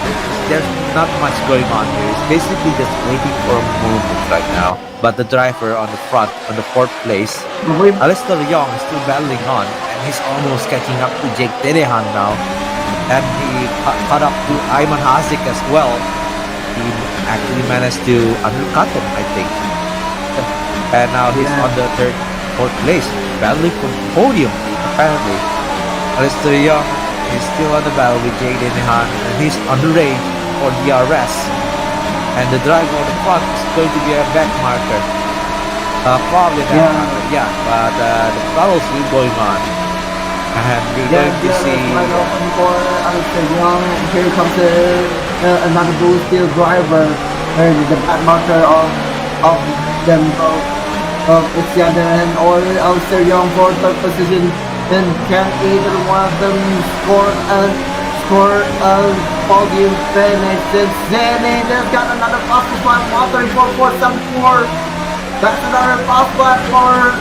there's not much going on here. It's basically just waiting for a moment right now. But the driver on the front, on the fourth place, we Alistair Young is still battling on, and he's almost catching up to Jake Dedehan now. And he caught up to Ayman Hazik as well. He actually managed to undercut him, I think. And now he's on the fourth place, battling for the podium, apparently. Alistair Young is still on the battle with Jake Dedehan, and he's on the range for DRS. And the driver on the front is going to be a back marker. Probably that marker, yeah. But the battle's still going on. And we're going to see. Wide open for Alistair Young. Here comes another Blue Steel driver. The back marker of them both. It's the other end or Alistair Young for third position. Then can either one of them score a podium finish? Zane just got another possible spot. 134.74. That's another possible spot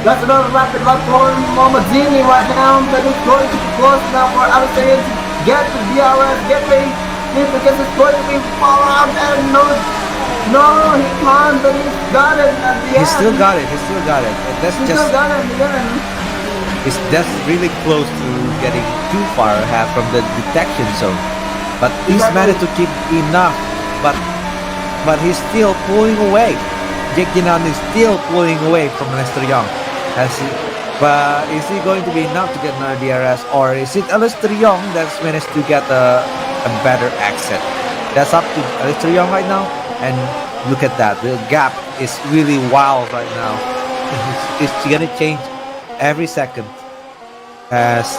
That's another rapid lap for Mohamadzini right now, but it's going to be close now for Alistair to get the DRS, get ready, because it's going to be far out, and no, he can't, but he's got it at the end. He still got it. That's It's just really close to getting too far ahead from the detection zone, but he's managed to keep enough, but he's still pulling away. Jake Dedehan is still pulling away from Alistair Young. But is he going to be enough to get another DRS, or is it Alistair Young that's managed to get a better exit? That's up to Alistair Young right now, and look at that. The gap is really wild right now. It's gonna change every second as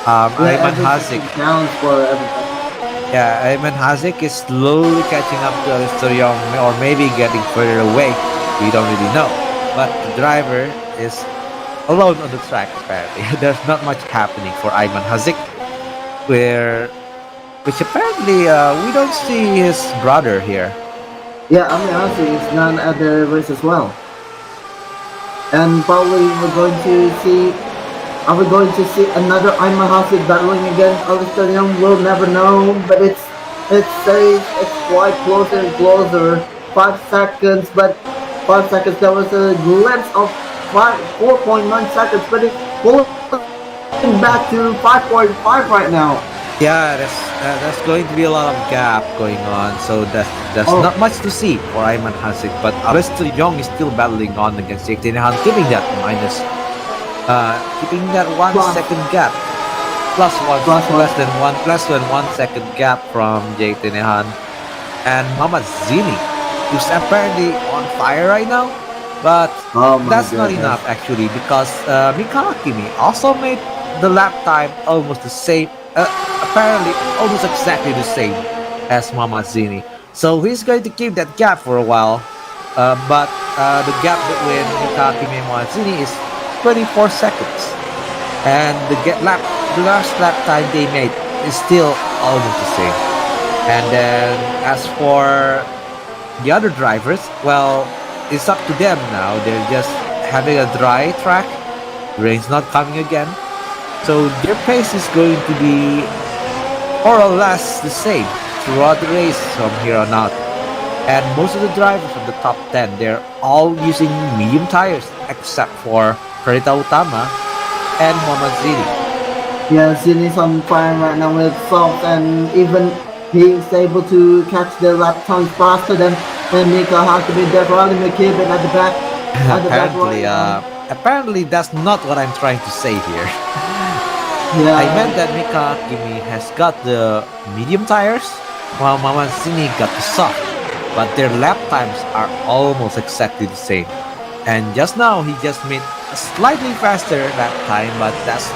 Ayman Hazik. Yeah, Ayman Hazik is slowly catching up to Alistair Young, or maybe getting further away. We don't really know. But the driver is alone on the track, apparently. There's not much happening for Ayman Hazik, which apparently we don't see his brother here. Yeah, Ayman Hazik is none at the race as well. And probably are we going to see another Ayman Hazik battling against Alistair Young? We'll never know, but it says it's quite closer and closer. 5 seconds, but 5 seconds, there was a glimpse of 4.9 seconds, but it's pulling back to 5.5 right now. Yeah, there's going to be a lot of gap going on, so there's not much to see for Ayman Hazik, but Alistair Young is still battling on against Jake Dedehan, keeping that 1 second gap, less than 1 second gap from Jake Dedehan, and Mohamadzini, who's apparently on fire right now, but that's not enough actually, because Mika Hakimi also made the lap time almost the same, apparently almost exactly the same as Mohamadzini. So he's going to keep that gap for a while, but the gap between Mika Hakimi and Mohamadzini is 24 seconds, and the last lap time they made is still almost the same. And then as for the other drivers, well, it's up to them now. They're just having a dry track. Rain's not coming again, so their pace is going to be more or less the same throughout the race from here on out. And most of the drivers from the top 10, they're all using medium tires except for Pradita Utama and Mohamadzini. Yeah, Zini's on fire right now with softs, and even he's able to catch the lap times faster than Mika Hakimi. Definitely keep it at the back. Apparently that's not what I'm trying to say here. Yeah. I meant that Mika Hakimi has got the medium tires, while Mohamadzini got the soft. But their lap times are almost exactly the same. And just now, he just made a slightly faster lap time, but that's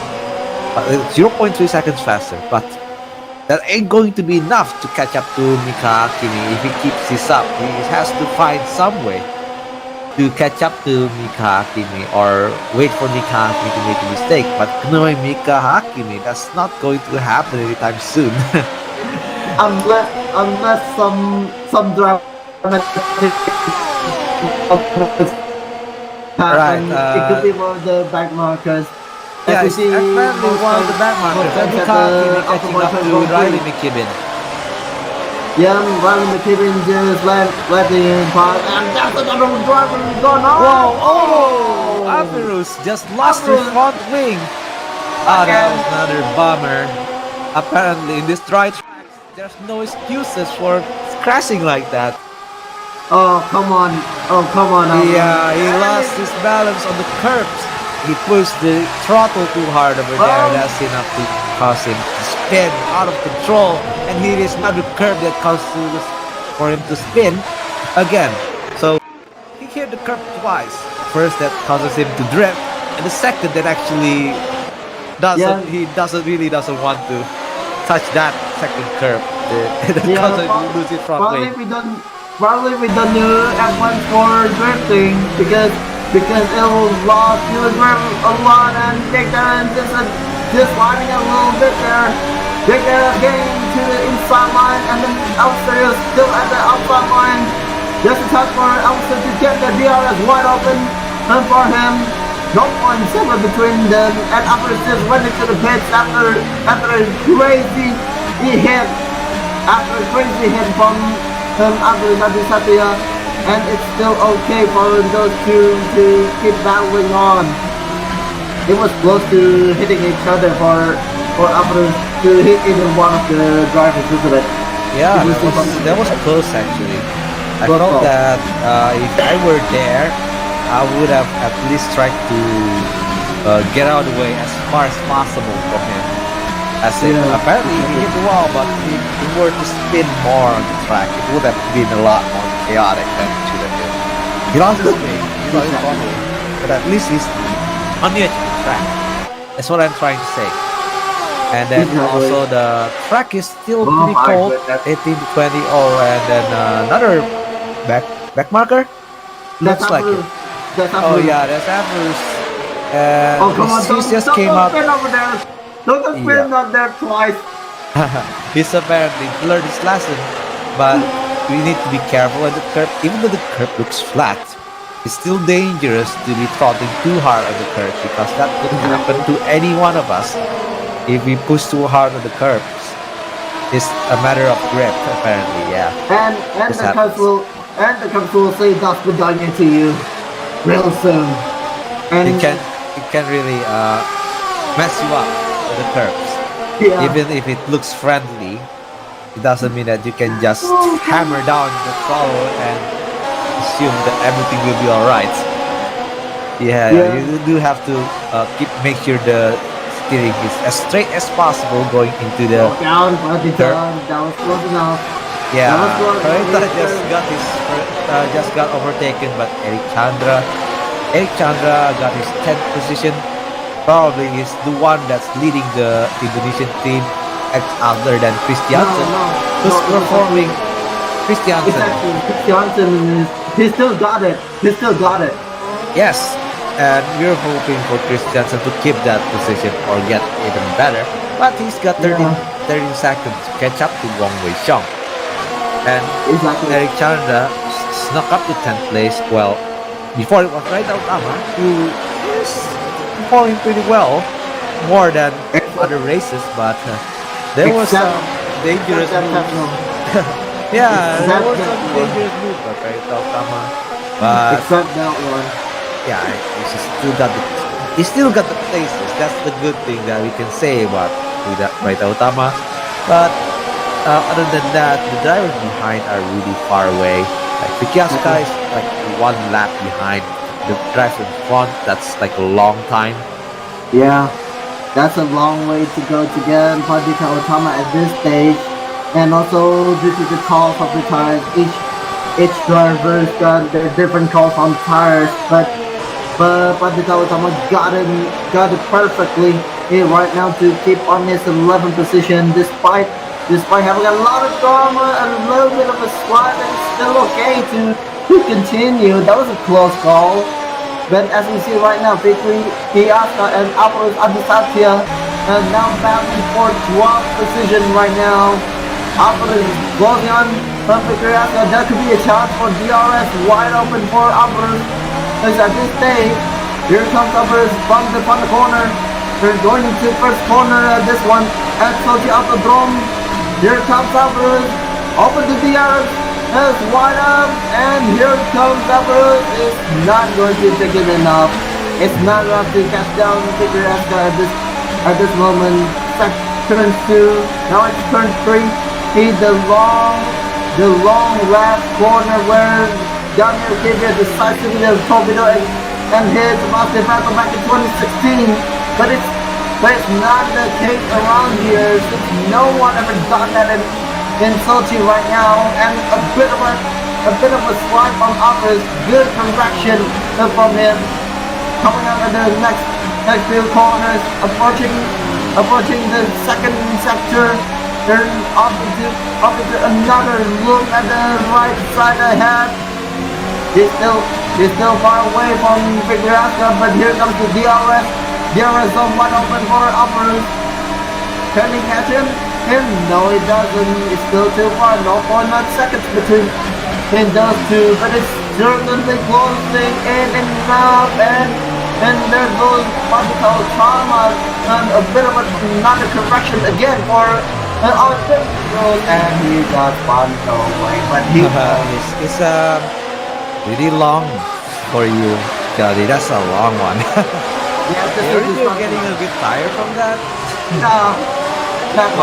0.3 seconds faster. But that ain't going to be enough to catch up to Mika Hakimi if he keeps this up. He has to find some way to catch up to Mika Hakimi, or wait for Mika Hakimi to make a mistake. But knowing Mika Hakimi, that's not going to happen anytime soon. unless some dramatic Right. happen, it could be one of the back markers. Yeah, As it's we see apparently most one of times- the back markers. most times And at Ducati the catching up Automotive to Grand Prix. Riley McKibben. Yeah, Riley McKibben just letting him pass, and that's another driver gone on. Whoa! Oh! Averus just lost his Averus. front wing. Ah, that Again. was another bummer. Apparently, in this dry tracks, there's no excuses for crashing like that. Oh come on! Oh come on! He lost his balance on the curbs. He pushed the throttle too hard over there. Oh. That's enough to cause him to spin out of control. And here is another curb that for him to spin again. So he hit the curb twice. First, that causes him to drift, and the second that actually really doesn't want to touch that second curb. That causes him to lose his front wing. Probably we don't do F1 for drifting because it will lost you a lot and Victor just lining a little bit there. Victor getting to the inside line and then Elster is still at the outside line. Just a touch for Elster to get the DRS wide open and for him. No point seven between them and after just running to the pits after a crazy hit from Abu Satya, and it's still okay for those two to keep battling on. It was close to hitting each other for Abu to hit either one of the drivers, isn't it? Yeah, that was close actually. I felt that if I were there, I would have at least tried to get out of the way as far as possible from him. Apparently he hit the wall, but if he were to spin more on the track, it would have been a lot more chaotic than it should have been. He lost his wing, he lost his front wing, but at least he's on the edge of the track. That's what I'm trying to say. And then also the track is still pretty cold, 18 to 20. Oh, and then another back marker. Looks like it. Oh yeah, that's Averus. Oh come on! He just came out. Over there. Don't spin out there twice. He's apparently learned his lesson, but we need to be careful at the curb. Even though the curb looks flat, it's still dangerous to be throttling too hard on the curb because that could happen to any one of us if we push too hard on the curbs. It's a matter of grip, apparently. Yeah. And the curbs will say that's the done to you real soon. And it can really mess you up with the curbs. Yeah. Even if it looks friendly, it doesn't mean that you can just hammer down the throttle and assume that everything will be alright. Yeah, you do have to make sure the steering is as straight as possible going into the down, but that was close enough. Yeah, Toyota just got overtaken, but Eric Chandra got his 10th position. Probably is the one that's leading the Indonesian team, other than Christiansen, who's performing. Christiansen. Christiansen, he still got it. Yes, and we're hoping for Christiansen to keep that position or get even better. But he's got 13 seconds to catch up to Wang Weixiong. And Eric Chandra snuck up to 10th place. Well, before it was Rita Utama, who is performing pretty well, more than other races, but there was some dangerous moves. Yeah, there was some dangerous moves by Rita Utama. But except that one. Yeah, he still got the places. That's the good thing that we can say about Rita Utama. But other than that, the drivers behind are really far away. Like Pikiaska is like one lap behind the driver in front. That's like a long time. Yeah, that's a long way to go to get Rita Utama at this stage. And also due to the calls of the tires, each driver's got their different calls on tires, but Rita Utama got it perfectly here right now to keep on his 11th position despite having a lot of drama and a little bit of a slide. It's still okay to continue. That was a close call, but as we see right now, Victory Piasta and Alvarez Adisatya are now battling for 12th position right now. Alvarez is closing on from Victory Oscar. That could be a chance for DRS wide open for Alvarez. As at this stage, here comes Alvarez from the corner. They're going to first corner at this one at Sochi Autodrome. Here comes Alvarez. Open to DRS. Is wide up, and here comes Alvarez. It's not going to take it enough. It's not enough to catch down Victory Oscar at this moment. Turn 2. Now it's turn 3. See the long left corner where Daniel Gabriel decisively torpedo and hit Sebastian Vettel back in 2016. But it's not the case around here since no one ever done that in Sochi right now, and a bit of a slide from Alvarez. Good correction from him. Coming out of the next few corners, approaching the second sector. Turn off into another look at the right side ahead. He's still far away from Victory Oscar, but here comes the DRS. DRS zone wide open for Alvarez. Can he catch him? No, he doesn't. It's still too far. No 4.9 seconds between those two, but it's certainly closing in enough, and there goes particle trauma, and a bit of another correction again for our road, and he got spun away, but he it's really long for you, Kelly. That's a long one. yeah, You're getting a bit tired from that. No, not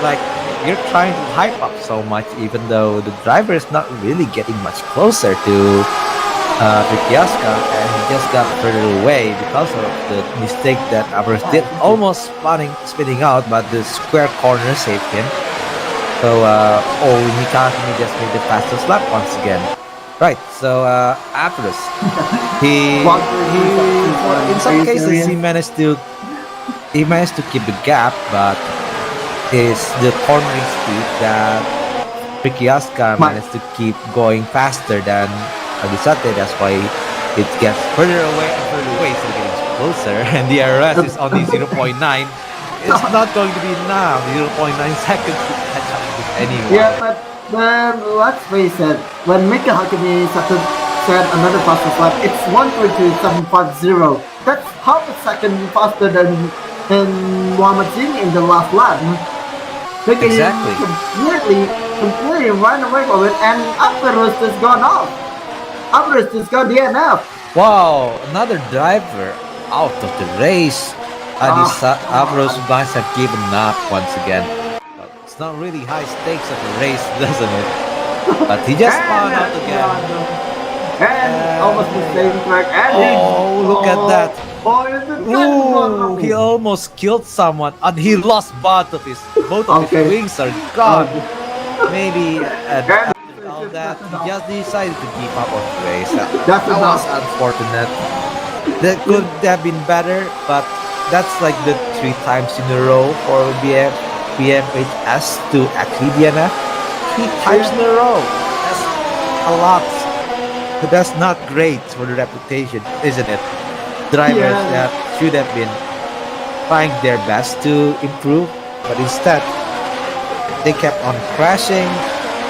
Like you're trying to hype up so much, even though the driver is not really getting much closer to Victory Oscar, and he just got further away because of the mistake that Alvarez did, almost spinning out, but the square corner saved him. So Ikatan just made the fastest lap once again. Right, so Alvarez, in some cases he managed to keep the gap, but it's the cornering speed that Victory Oscar managed to keep going faster than Adisate. That's why it gets further away and further away, so it gets closer, and the RS is only 0.9. It's not going to be enough. 0.9 seconds to catch up with anyone. Yeah, but let's face it, when Mika Hakimi said another fastest lap, it's 1:32.750. That's half a second faster than Muhammad Singh in the last lap. Exactly. Completely ran away from it, and Alvarez just gone off. Alvarez just got DNF. Wow, another driver out of the race. Alvarez must have given up once again. But it's not really high stakes of the race, doesn't it? But he just spun out again. And almost the same track. And look at that. Ooh, he almost killed someone, and he lost both of his wings are gone. Maybe after all that, he just decided to give up on the race. That was unfortunate. That could have been better, but that's like the 3 times in a row for BMHS to actually DNF. 3 times in a row. That's a lot. But that's not great for the reputation, isn't it? Drivers that should have been trying their best to improve, but instead they kept on crashing,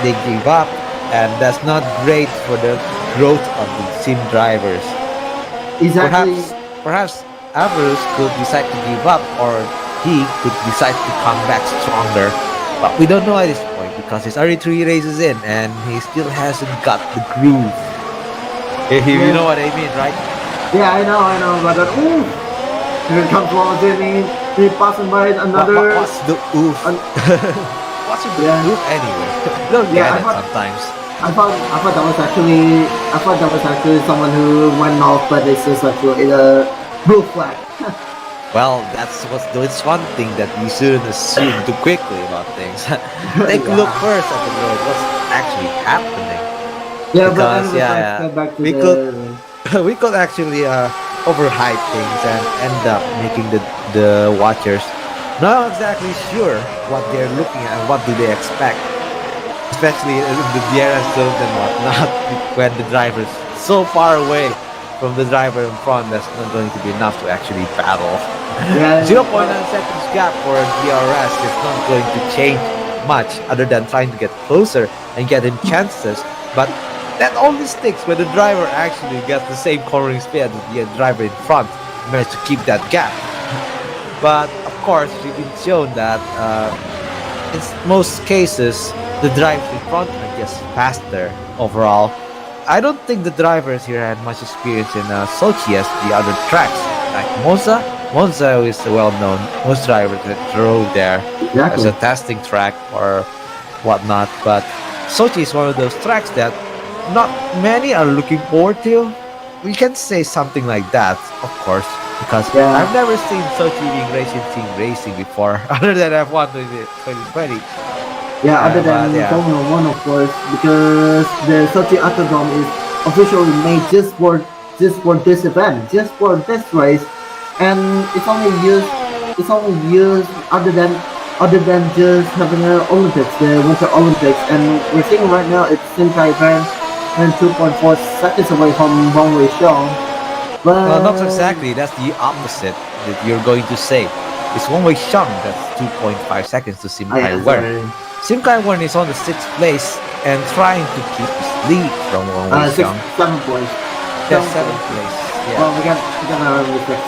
they gave up, and that's not great for the growth of the sim drivers. Exactly. Perhaps Alvarez could decide to give up, or he could decide to come back stronger, but we don't know at this point because he's already 3 races in and he still hasn't got the groove. You know what I mean, right? Yeah, I know, but here comes Jimmy. He passing by another. What's the oof? What's the oof anyway? Don't get it sometimes. I thought that was actually someone who went off, but it's just actually a blue flag. Well, it's one thing that we shouldn't assume too quickly about things. Take a look first at the road. What's actually happening? Yeah, because back to we could actually overhype things and end up making the watchers not exactly sure what they're looking at and what do they expect, especially in the DRS zones and whatnot, when the driver's so far away from the driver in front. That's not going to be enough to actually battle. 0.9 seconds gap for DRS is not going to change much other than trying to get closer and getting chances. But that only sticks when the driver actually gets the same cornering speed as the driver in front, managed to keep that gap. But of course, we've been shown that in most cases, the drivers in front are just faster overall. I don't think the drivers here had much experience in Sochi as the other tracks. Like Monza, Monza is well known. Most drivers that drove there as Exactly. a testing track or whatnot. But Sochi is one of those tracks that not many are looking forward to. We can say something like that, of course, because Yeah. I've never seen Sochi being racing team racing before, other than F1 2020. Yeah, other But than yeah, Formula One, of course, because the Sochi Autodrome is officially made just for this event, just for this race, and it's only used other than just having the Olympics, the Winter Olympics, and we're seeing right now it's Shinkai Van and 2.4 seconds away from Wang Weisheng, well, not but exactly. That's the opposite that you're going to say. It's one way Shang that's 2.5 seconds to Sim I Kai am Wen. sorry. Sim Kai Wen is on the 6th place and trying to keep his lead from Wang Six, Weisheng. 7 points. That's Seven 7th place. Yeah. Well, we got our mistakes.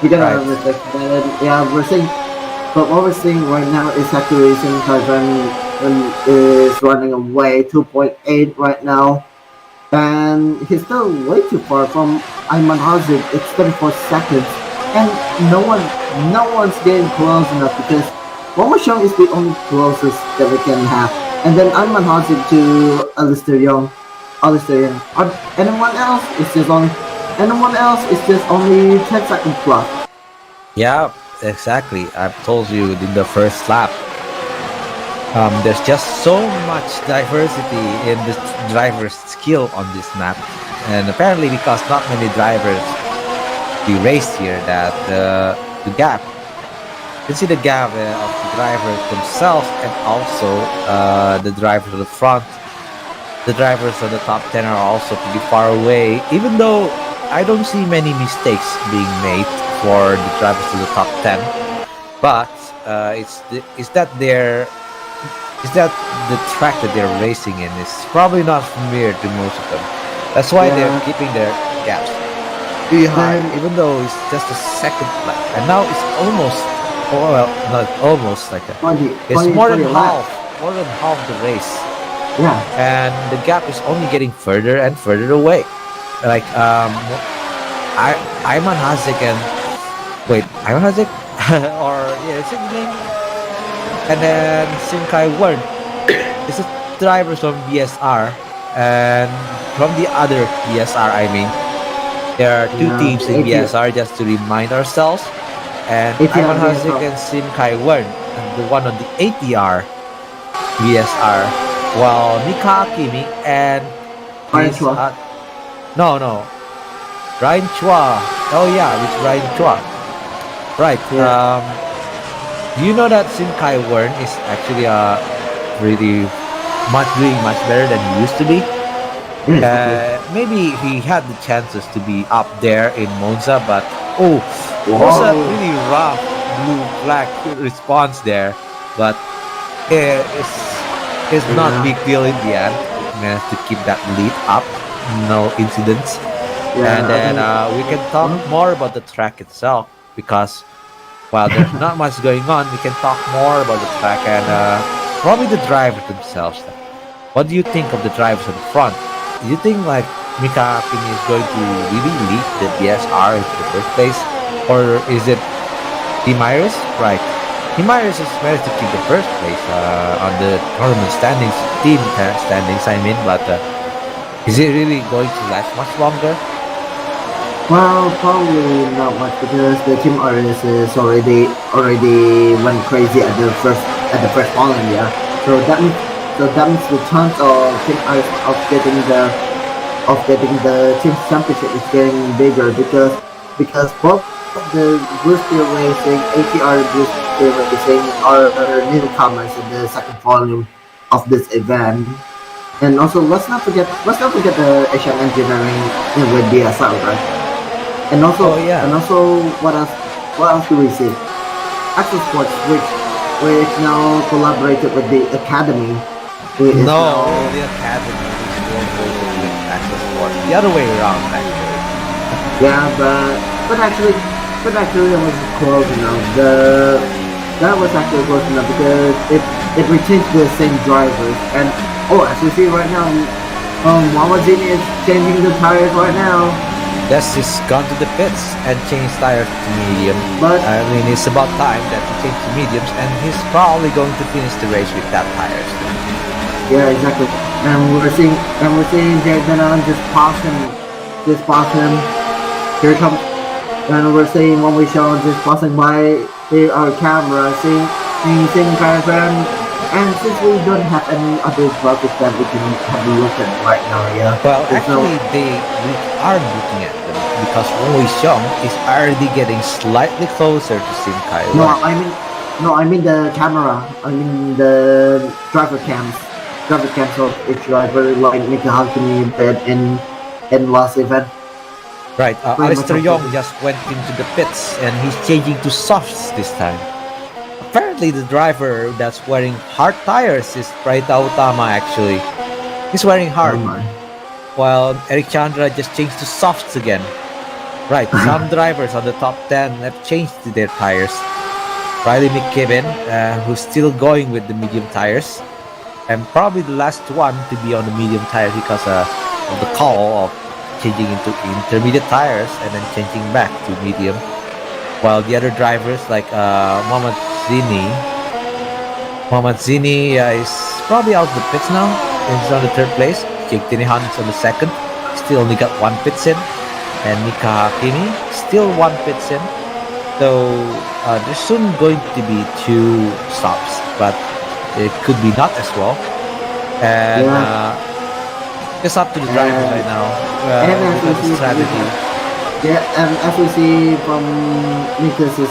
We got our Right. mistakes, but yeah, but what we're seeing right now is actually Shin Taiwan is running away 2.8 right now, and he's still way too far from Ayman Haziq. It's 34 seconds, and no one's getting close enough because Womashong is the only closest that we can have, and then Ayman Haziq to Alistair Young. Anyone else is just only 10 seconds plus. Yeah, exactly. I've told you in the first lap. There's just so much diversity in the driver's skill on this map, and apparently because not many drivers we raced here, that the gap. You can see the gap of the drivers themselves and also the drivers of the front. The drivers on the top 10 are also pretty far away, even though I don't see many mistakes being made for the drivers to the top 10. But is that the track that they're racing in is probably not familiar to most of them. That's why they're Yeah. keeping their gaps behind, Then even though it's just a second lap. And now it's almost, oh, well, not almost like a, 20, it's 20, more than 20 half, laps. more than half the race, Yeah. and the gap is only getting further and further away. Like Ayman Haziq and wait, Ayman Haziq or yeah, is it the name? And then Sim Kai Wen is the drivers from BSR, and from the other BSR, I mean, there are two Yeah. teams in AT BSR just to remind ourselves, and ATR Ayman Haziq BSR. and Sim Kai Wen, and the one on the ATR BSR, while Mika Akimi and Ryan his Chua. no, Ryan Chua. Oh yeah, it's Ryan Chua. Right. Yeah. Do you know that Sim Kai Wen is actually really doing much better than he used to be? Yeah, exactly. Maybe he had the chances to be up there in Monza, but there was a Whoa. really rough blue flag response there. But it's not Yeah. big deal in the end. He managed to keep that lead up, no incidents. And Yeah, I then think. we can talk more about the track itself, because while there's not much going on, we can talk more about the track and probably the drivers themselves. What do you think of the drivers at the front? Do you think like Mika Akimi is going to really lead the BSR into the first place, or is it Demiris? Right, Demiris has managed to keep the first place on the tournament standings, team standings. I mean, but is it really going to last much longer? Well, probably not much because the team RS is already went crazy at the first polling, yeah. So that means the chance of team RS of getting the team championship is getting bigger because both the Blue Steel Racing, ATR Blue Steel Racing are newcomers in the second volume of this event. And also let's not forget the Asian engineering with DSL, right? Oh yeah. And also what else do we see? Axel Sports, which now collaborated with the Akademi, who is No, now the Academy is collaborated with Access Sport. The other way around, actually. yeah, but actually it was close enough. That was actually close enough because it retains the same drivers and as we see right now, Mawazini is changing the tires right now. Yes, he's gone to the pits and changed tires to medium. But I mean, it's about time that he changed to mediums, and he's probably going to finish the race with that tires. yeah, exactly. And we're seeing Jake Denon just pass him. Here comes, and we're seeing one we show just passing by our camera, seeing caravan. And since we don't have any other projects that we can have a look at right now, yeah. Well, There's actually, we are looking at them because Wei Xiong is already getting slightly closer to Sim Kai. no, I mean the camera. I mean the driver cams of each driver, like Mika Hakimi did in last event. Right, Pretty much Alistair Young opposite. just went into the pits and he's changing to softs this time. Apparently, the driver that's wearing hard tires is Praita Utama actually. He's wearing hard, Oh my. while Eric Chandra just changed to softs again. Right, some drivers on the top 10 have changed to their tires. Riley McKibben, who's still going with the medium tires, and probably the last one to be on the medium tires because of the call of changing into intermediate tires and then changing back to medium. While the other drivers like Mohamed Zini is probably out of the pits now. He's on the third place. Jake Tinihan is on the second. Still only got one pits in. And Mika Hakimi still one pits in. So there's soon going to be two stops, but it could be not as well. And it's up to the drivers right now. And Look at the strategy. Yeah, and as we see from Nicholas's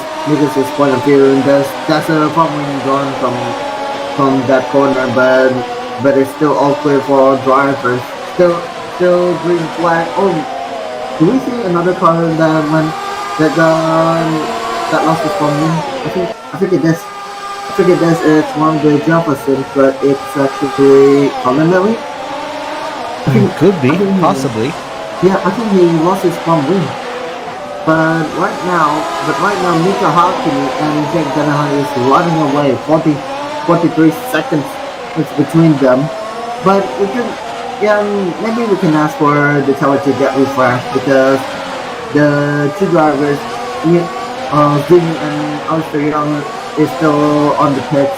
point of view, that's a problem gone from that corner, but it's still all clear for our drivers. Still green flag. Oh, do we see another car that lost its formula? I think it does. I think it does. It's one of the Jeffersons, but it's actually Colin. Could be, possibly. Yeah, I think he lost his front wing. But right now, Mika Hakimi and Jake Danahan is running away. 43 seconds is between them. But maybe we can ask for the tower to get refreshed because the two drivers, Zini and Alistair Young, is still on the pits.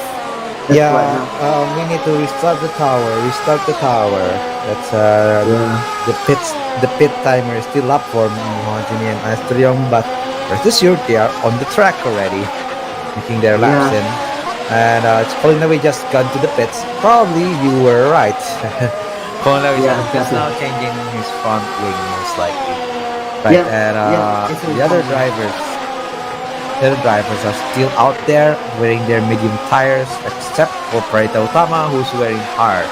Yeah, right now. we need to restart the tower. That's the pit timer is still up for Mahogany and Astrium, but rest assured they are on the track already, making their laps in. And it's Colin Away just got to the pits. Probably you were right. Colin Away is now changing his front wing most likely. Right, and the other drivers are still out there wearing their medium tires, except for Praita Utama, who's wearing hard.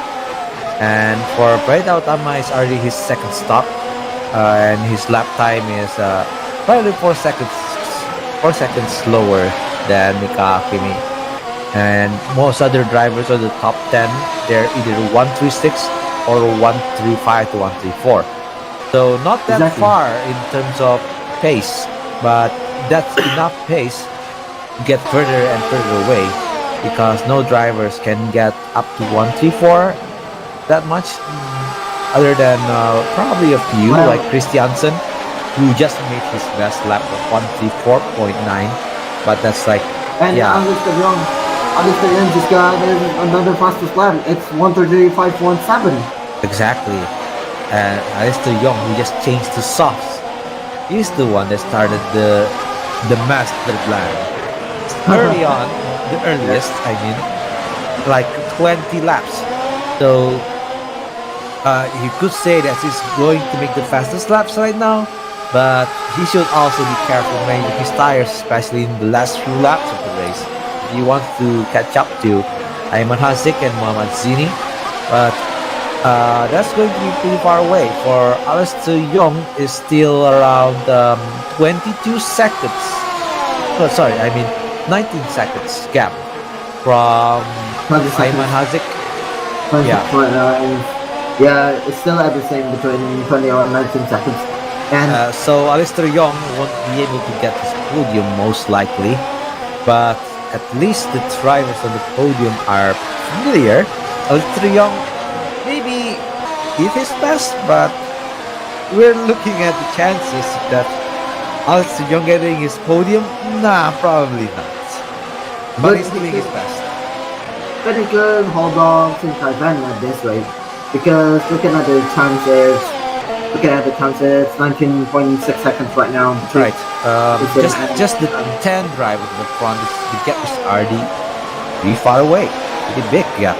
And for Praita Utama, it's already his second stop, and his lap time is probably 4 seconds slower than Mika Hakimi. And most other drivers on the top 10, they're either 136 or 135 to 134. So not that far in terms of pace, but that's enough pace to get further and further away because no drivers can get up to 134 that much other than probably a few like Christiansen, who just made his best lap of 134.9, but that's like Alistair Young just got another fastest lap. It's 135.7. Exactly. And Alistair Young, who just changed to softs, he's the one that started the master plan. Early on, the earliest, I mean, like 20 laps. So you could say that he's going to make the fastest laps right now, but he should also be careful managing his tires, especially in the last few laps of the race. He wants to catch up to Ayman Hazik and Mohamed Zini, but that's going to be pretty far away. For Alistair Young is still around 22 seconds. 19 seconds gap from 20 Ayman seconds. Hazik. 20, Yeah. yeah, it's still at the same between 20 or 19 seconds. And So Alistair Young won't be able to get his podium most likely, but at least the drivers on the podium are familiar. Alistair Young maybe did his best, but we're looking at the chances that Alistair Young getting his podium. Nah, probably not. But he's doing his best. but he could hold on to Taiwan at this rate because looking at the times, it's 19.6 seconds right now. Right. It's Just the 10 driver in the front. The gap is already pretty far away. Pretty big gap.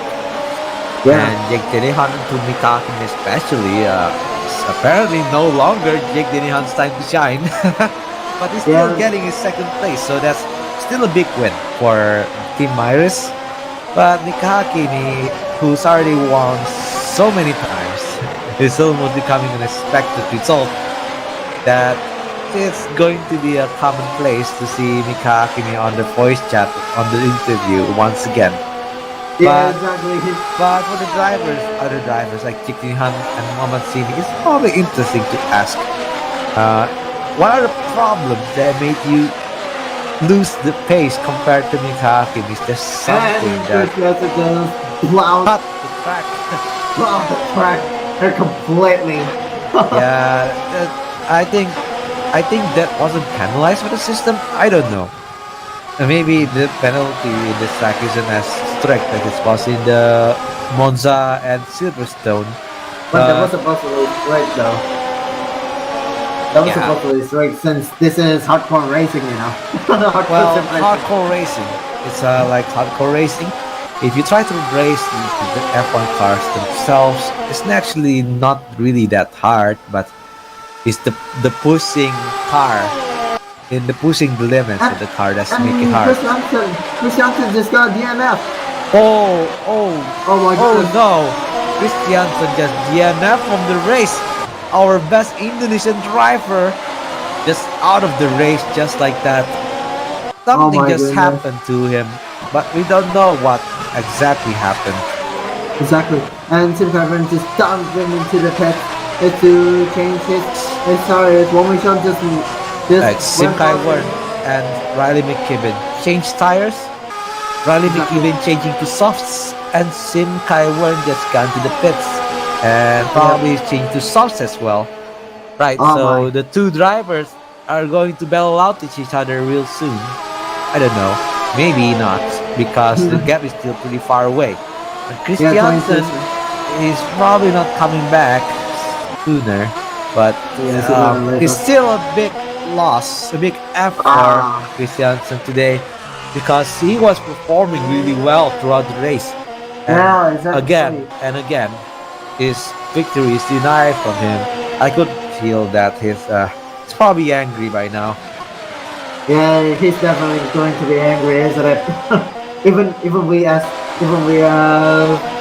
Yeah. And Jake Dennehan to Mika Hakkinen especially, is apparently no longer Jake Dennehan's time to shine. But he's still getting his second place, so that's still a big win for Team Myris. But Mika Hakkinen, who's already won so many times, is almost becoming an expected result that it's going to be a commonplace to see Mika Hakkinen on the voice chat on the interview once again. Yeah, exactly. But for the other drivers like Jake Dennehan and Mohamed Sini, it's probably interesting to ask, what are the problems that made you lose the pace compared to Mika Hakkinen? Is there something that blow cut the track? blow the track completely. Yeah, I think that wasn't penalized for the system. I don't know. Maybe the penalty in this track isn't as strict as it was in the Monza and Silverstone. But that was supposed to be straight though. That was supposed to be straight since this is hardcore racing, you know. Hardcore racing. It's like hardcore racing. If you try to race the F1 cars themselves, it's actually not really that hard, but it's the pushing car. In the pushing the limits of the car that's making it hard. Chris Jansen just got DNF. Oh my goodness. No! Chris Jansen just DNF from the race. Our best Indonesian driver just out of the race just like that. Something just happened to him, but we don't know what exactly happened. Exactly. And Tim Cameron just dumped him into the pit to change his tires. One way shot just Sim Kai-Wern and Riley McKibben changed tires. Riley McKibben changing to softs, and Sim Kai-Wern just gone to the pits and probably changed to softs as well. Right, so the two drivers are going to battle out each other real soon. I don't know, maybe not, because the gap is still pretty far away. And Chris Jansen is probably not coming back sooner, but it's still a big loss, a big F for Chris Jansen today, because he was performing really well throughout the race. And again, his victory is denied from him. I could feel that he's probably angry by now. Yeah, he's definitely going to be angry, isn't it? even we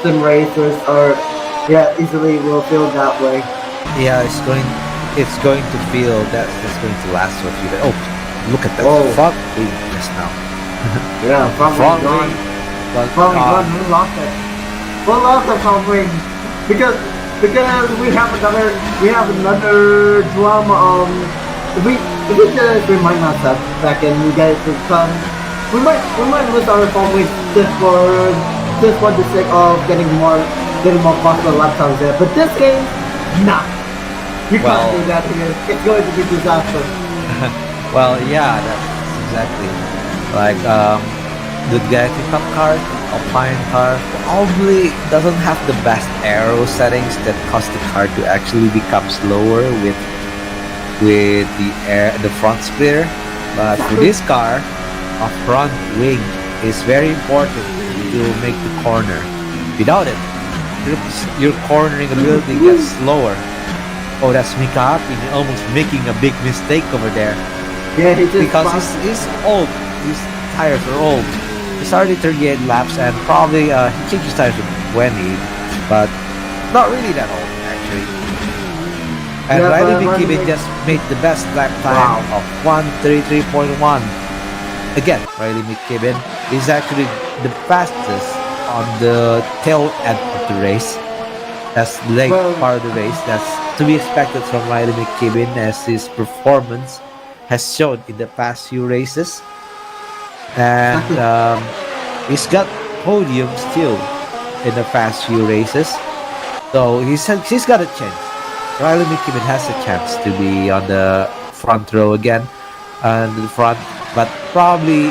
sim racers are easily will feel that way. Yeah, it's going to feel that it's going to last for a few days. Oh, look at that front wing just now. Yeah, front wing. We lost it. We lost the front wing because we have another drama. If we just remind ourselves back and we get to come, we might lose our front wing just for the sake of getting more possible lap times there. But this game, nah. You can't do that here. It's going to be disaster. Well, yeah, that's exactly like the Gayatri Cup car, Alpine car, probably doesn't have the best aero settings that cause the car to actually become slower with the front splitter. But for this car, a front wing is very important to make the corner. Without it, your cornering ability gets slower. Oh, that's Mika Hakkinen almost making a big mistake over there. Yeah, because he's old. His tires are old. He's already 38 laps and probably he changed his tires to 20, but not really that old actually. And Riley McKibben just made the best lap time of 1:33.1. Again, Riley McKibben is actually the fastest on the tail end of the race. That's the late Well, part of the race. That's to be expected from Riley McKibben as his performance has shown in the past few races. And exactly. he's got podium still in the past few races. So he's got a chance. Riley McKibben has a chance to be on the front row again, and the front, but probably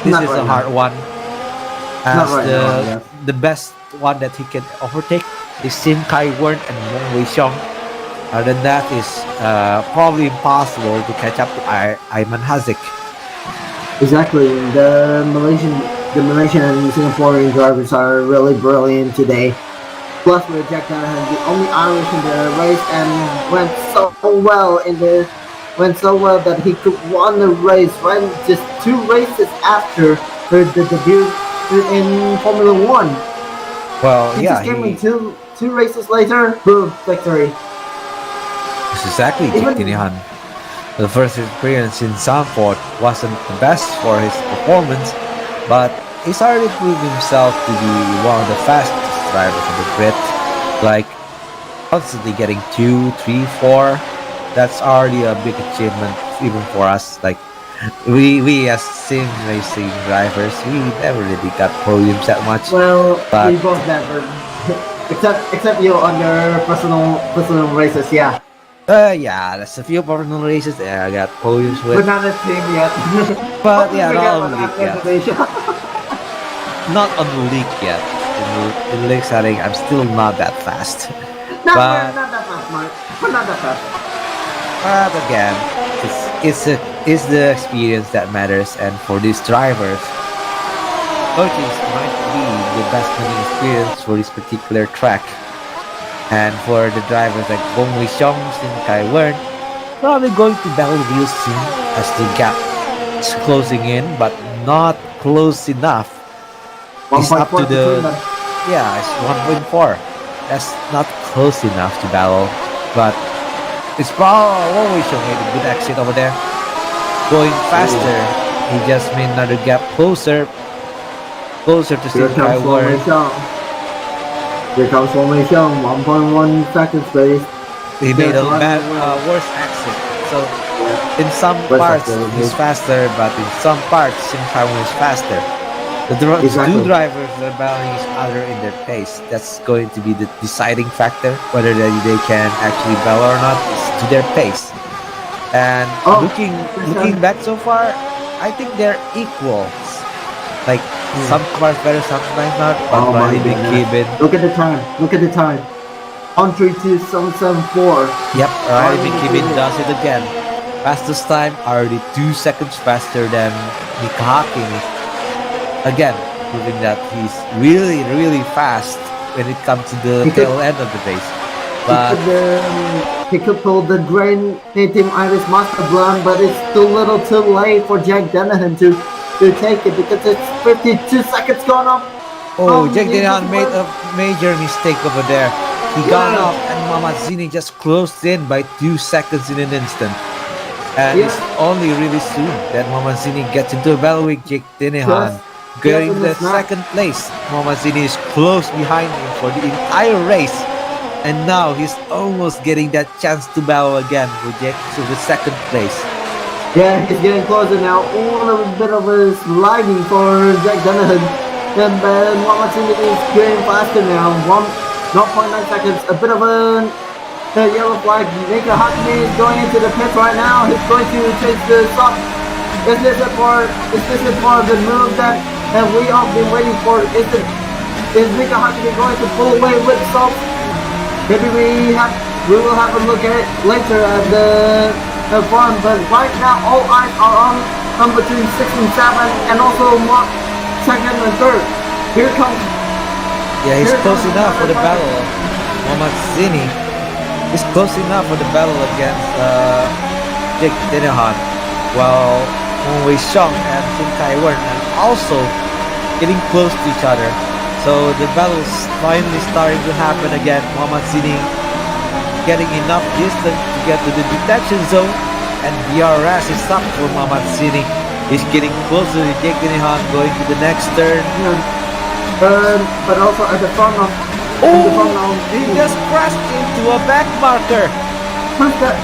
this Not is right a now. hard one, Not as right now, yes. the best one that he can overtake is Sim Kai Wern and Wong Wei Xiong. Other than that, is probably impossible to catch up to Ayman Hazik. Exactly. The Malaysian and Singaporean drivers are really brilliant today. Plus, with Jack Danahan, the only Irish in the race, and went so well that he could won the race right just 2 races after the debut in Formula One. Well, He yeah, just came in two races later, boom, victory. it's exactly Jake Even Tinihan. The first experience in Sanford wasn't the best for his performance, but he's already proved himself to be one of the fastest drivers on the grid. Like, constantly getting 2, 3, 4. That's already a big achievement even for us. Like, we as sim racing drivers, we never really got podiums that much. well, But we both never, except you on your personal races, yeah. yeah, that's a few personal races that I got podiums We're with. not a team yet. But Hopefully yeah, we not get on one the league after yet. Indonesia. Not on the league yet. In the league setting, I'm still not that fast. No, we're But not that fast, Mark. We're not that fast. again, it's the experience that matters, and for these drivers, coaches might be the best learning experience for this particular track. And for the drivers like Wong Wei Xiong, Sim Kai Wern, probably going to battle real soon as the gap is closing in, but not close enough. It's up 1.4 to between the them. yeah, it's 1.4. That's not close enough to battle, but it's probably Wong Wei Xiong made a good exit over there, going faster. He just made another gap closer to Here Sim Kai comes Wong Wei Wern. Xiong. Here comes Wong Wei Xiong. 1.1 seconds, please. He made a Yes, bad, right. worse exit. So in some Worse parts exit, he's okay. faster, but in some parts Sim Kai Wern is faster. The Exactly. two drivers are battling each other in their pace. That's going to be the deciding factor, whether they can actually battle or not. Is to their pace. And Oh, looking back so far, I think they're equals. Like some parts better, sometimes not. But Oh my Riley goodness. McKibben, Look at the time. Look at the time. 132.774. yep, Riley Riley McKibben McKibben. does it again. Fastest time already 2 seconds faster than Mika Hakkinen. Again, proving that he's really, really fast when it comes to the He could- tail end of the race. He But could pull the Grand Team Iris Master Blonde, but it's too little too late for Jack Danahan to take it because it's 52 seconds gone up. Jack Danahan made a major mistake over there. He got off and Mamazzini just closed in by 2 seconds in an instant. And Yeah. it's only really soon that Mamazzini gets into a battle with Jake Danahan. Just- Getting just in the the snap. second place. Mamazzini is close behind him for the entire race. And now he's almost getting that chance to battle again with Jake to the second place. Yeah, he's getting closer now. A little bit of a sliding for Jack Danahan. And then Wamatsuni is getting faster now. 0.9 seconds. A bit of a yellow flag. Mika Hakkinen is going into the pit right now. He's going to change the stop. Is this it for the move that we all been waiting for? Is Mika Hakkinen going to pull away with stop? Maybe we will have a look at it later at the front. But right now, all eyes are on between 6 and 7, and also second and third. Here comes. Yeah, he's Here close comes enough for the everybody. battle. Mamazzini is close enough for the battle against Jake Danahan, while Wong Wei Xiong and Sim Kai Wern are also getting close to each other. So the battle's finally starting to happen again. Mamazzini getting enough distance to get to the detection zone, and DRS is up for Mamazzini. He's getting closer to Jake Dennehan, going to the next turn. But also at the front of He just crashed into a back marker. who's that?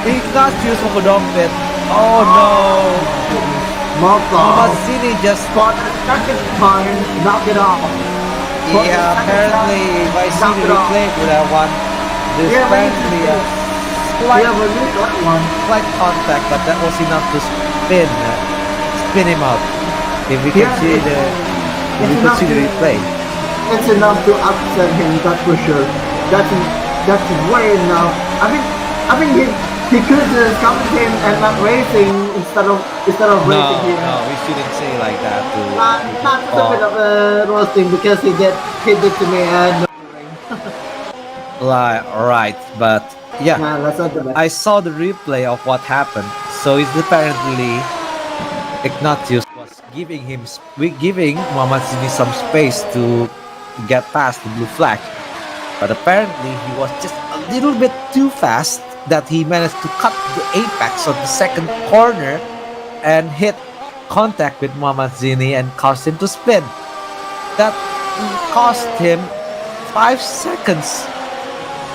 Ignatius Mokodompet. Oh no! Malta. Mazzini just... For the second time, knock it off. For the Yeah, second apparently, if I see knock the it off. replay for that one, there's Yeah, we need apparently to a see. slight, Yeah, we missed that one. slight contact, but that was enough to spin him out. If we can Yeah, see it's- the, if we it's could enough see the to- replay. It's enough to upset him, that's for sure. That's way enough. I think he could just commentate and not racing instead of No, racing him. no, we shouldn't say like that to Not just a bit of roasting because he did to me and right, but yeah. yeah, that's not the best. I saw the replay of what happened. So it's apparently Ignatius was giving Muhammad Zini some space to get past the blue flag. But apparently he was just a little bit too fast that he managed to cut the apex of the second corner and hit contact with Muhammad Zini and caused him to spin. That cost him 5 seconds.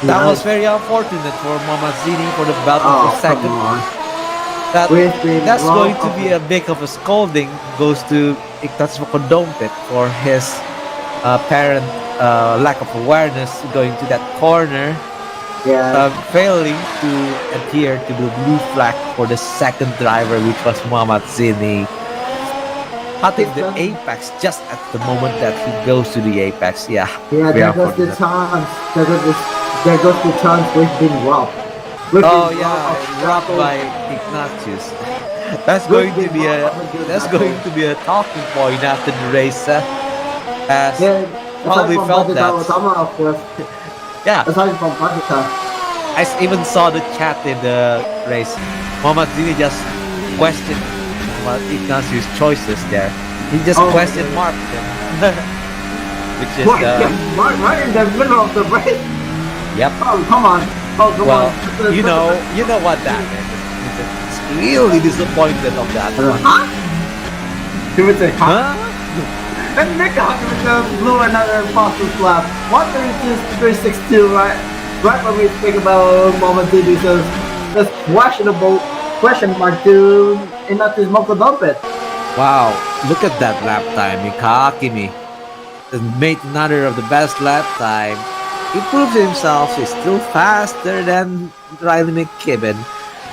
That was very unfortunate for Muhammad Zini for the battle Oh, for second. come on. That, We've been that's wrong going to be a big of a scolding. Goes to Ignatius Mokodompet for his apparent lack of awareness going to that corner, Yeah. failing to adhere to the blue flag for the second driver, which was Muhammad Zini. Cutting the apex just at the moment that he goes to the apex. Yeah, Yeah, very there goes the unfortunate. chance. There goes the chance we've been robbed. We've Oh been yeah, robbed robbed of by Ignatius. That's going to be a talking point after the race. As Yeah, probably felt that. Of course. Yeah, Aside from Pakistan. I even saw the chat in the race. Muhammad Zini just questioned Ignatius' choices there. He just Oh, question okay. marked him, which is Right in the middle of the race. yep. Oh, come on. Oh, come Well, on. you know what that is. It's really disappointed of that one. Huh? He would say, huh? Huh? Then Nick blew another fastest lap. 132.362, right? Right when we speak about Muhammad Zini, so that's question mark to Ignatius Mokodompet. Wow, look at that lap time. Akademi made another of the best lap time. He proves himself. He's still faster than Riley McKibben.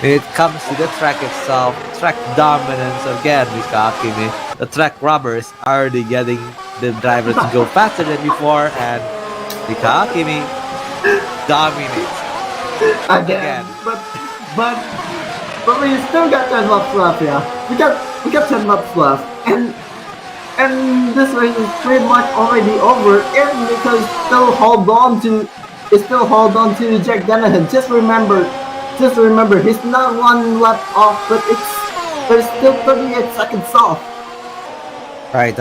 When it comes to the track itself, track dominance again, Akademi. The track rubbers are already getting the drivers to go faster than before, and Akademi dominates Again. But we still got 10 laps left, yeah. We got 10 laps left. And this race is pretty much already over, and because still hold on to Jack Dennehan. Just remember, he's not 1 lap off, but it's still 38 seconds off. Right,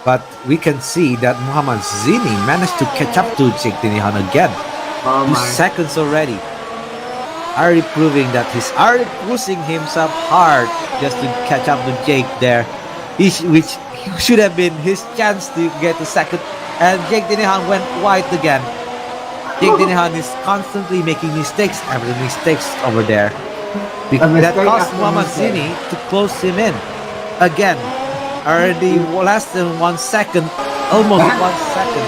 but we can see that Muhammad Zini managed to catch up to Jake Dennehan again. Oh 2 seconds already. Already proving that he's already pushing himself hard just to catch up to Jake there. Which should have been his chance to get a second. And Jake Dennehan went wide again. Jake Dennehan is constantly making mistakes after mistakes over there. That cost Muhammad Zini to close him in. Again, already less than 1 second. Almost 1 second.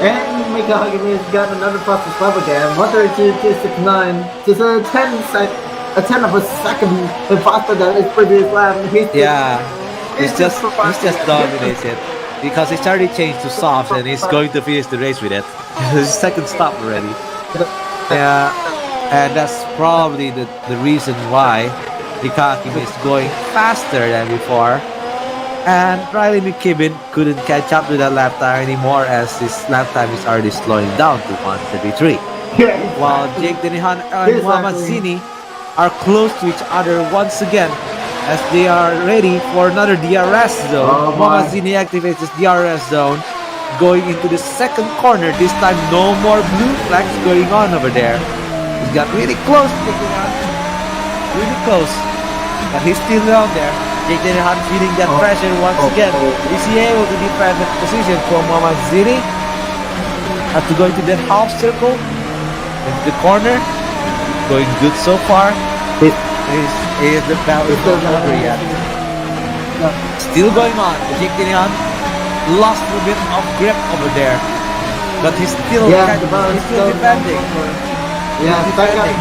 And Mika Hagemi's got another fastest lap again. 132.269. Just a 10 of a second faster than his previous lap. He's just dominates it because he's already changed to softs and he's going to finish the race with it. His second stop already. Yeah, and that's probably the reason why Ikatan is going faster than before. And Riley McKibben couldn't catch up to that lap time anymore as his lap time is already slowing down to 133. While Jake Dennehan and Muhammad Zini are close to each other once again as they are ready for another DRS zone. Muhammad Zini activates his DRS zone going into the second corner. This time no more blue flags going on over there. He got really close, picking up. Really close. but he's still down there. Jake Dennehan feeling that pressure once again. Is he able to defend the position from Mohamed Zini? Have to go into that half circle, into the corner. Going good so far. Is the battle is not over yet. Still going on. Jake Dennehan lost a bit of grip over there, but he's still defending. Yeah, defending.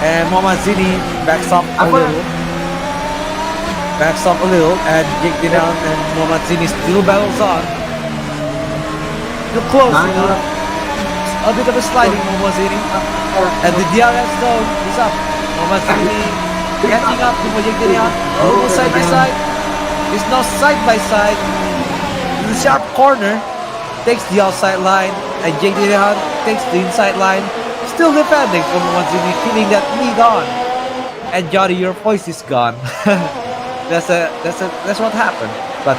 And Mohamed Zini backs up a little. And Jake Dennehan and Mohamed Zini still battles on. Still close. A bit of a sliding Mohamed Zini. And the DRS zone is up. Mohamed Zini catching up to Jake Dennehan. Almost side by side. It's now side by side. In the sharp corner, takes the outside line, and Jake Dennehan takes the inside line. Still defending from Mohamed Zini, keeping that lead on. And Johnny, your voice is gone. That's what happened. But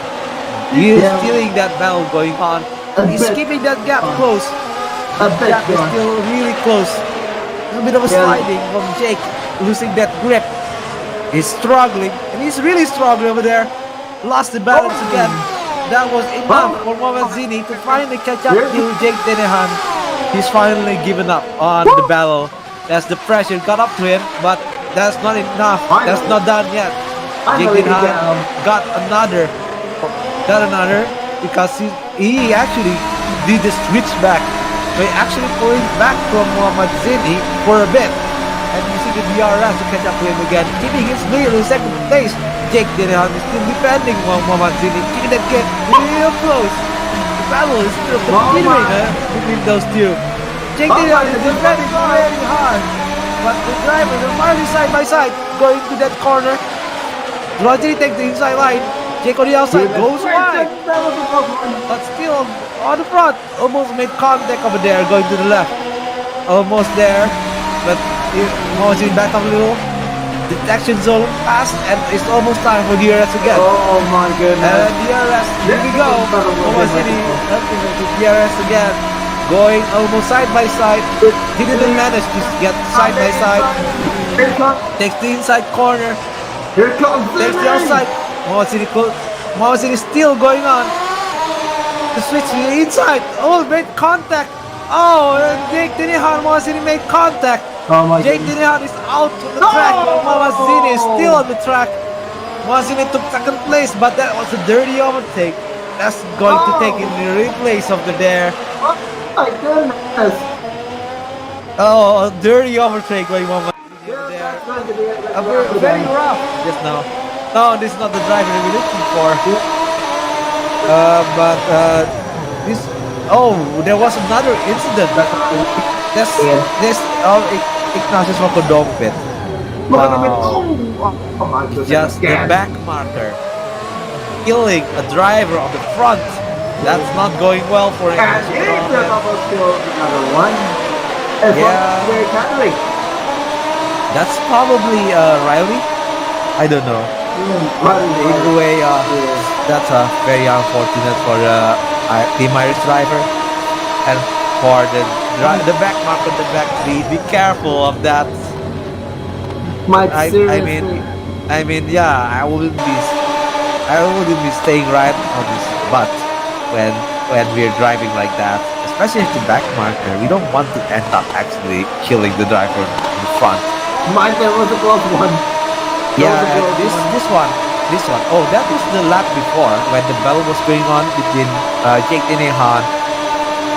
he is stealing that battle going on. He's keeping that gap close. The gap is still really close. A bit of a sliding from Jake, losing that grip. He's struggling, and he's really struggling over there. Lost the balance again. That was enough for Mohamed Zini to finally catch up to Jake Dennehan. He's finally given up on the battle as the pressure got up to him, but that's not enough. That's not done yet. Jake Dennehan got another because he actually did the switch back. So he actually pulling back from Mohamed Zini for a bit and using the DRS to catch up to him again, keeping his lead in second place. Jake Dennehan is still defending Mohamed Zini, keeping that gap real close. The battle is still continuing between those two. Jake Dennehan is defending really hard, but the drivers are finally side by side going to that corner. Roger takes the inside line. Jake on the outside goes wide, but still on the front. Almost made contact over there, going to the left. Almost there, but Mohamed Zini back up a little. Detection zone passed, and it's almost time for DRS again. Oh my goodness! And DRS, here we go. Mohamed Zini helping with DRS again, going almost side by side. He didn't manage to get side by side. Takes the inside corner. Here comes Takes the outside. Mohamed Zini still going on. The switch to the inside. Oh, made contact. Oh, and Jake Dennehan, Mohamed Zini made contact. Oh my Jake Dennehan is out on the track. Mohamed Zini is still on the track. Mohamed Zini took second place, but that was a dirty overtake. That's going to take in the replays of the dare. Oh my goodness! Oh, a dirty overtake by Mohamed Zini Yeah, there. that's going to be it. Very rough just now. No, this is not the driver we're looking for. But this. Oh, there was another incident. Ignatius Rokodompet. Oh my goodness! Just the back marker, killing a driver on the front. That's not going well for him. And here's the double kill, another one. Very kindly. That's probably Riley. I don't know. But either way, that's very unfortunate for Team Irish driver and for the back marker, the back three. Be careful of that. I mean, yeah, I wouldn't be staying right on this, but when we're driving like that, especially at the back marker, we don't want to end up actually killing the driver in the front. Mine, that was a close one. Yeah, this one. Oh, that was the lap before when the battle was going on between Jake Dennehan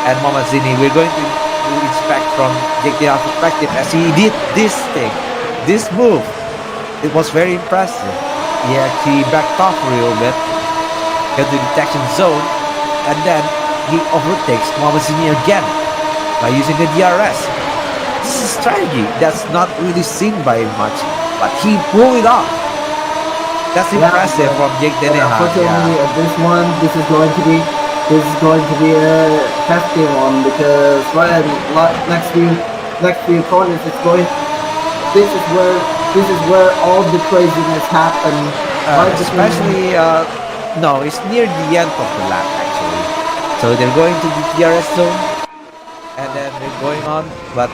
and Mohamed Zini. We're going to inspect from Jake Dennehan's perspective as he did this move. It was very impressive. He backed off a little bit, got the detection zone, and then he overtakes Mohamed Zini again by using the DRS. This is a strategy that's not really seen by much, but he pulled it off. That's impressive from Jake Dennehan. Unfortunately, this is going to be a hefty one because next few corners this is where all the craziness happens. Especially no, it's near the end of the lap actually. So they're going to the DRS zone, and then they're going on. But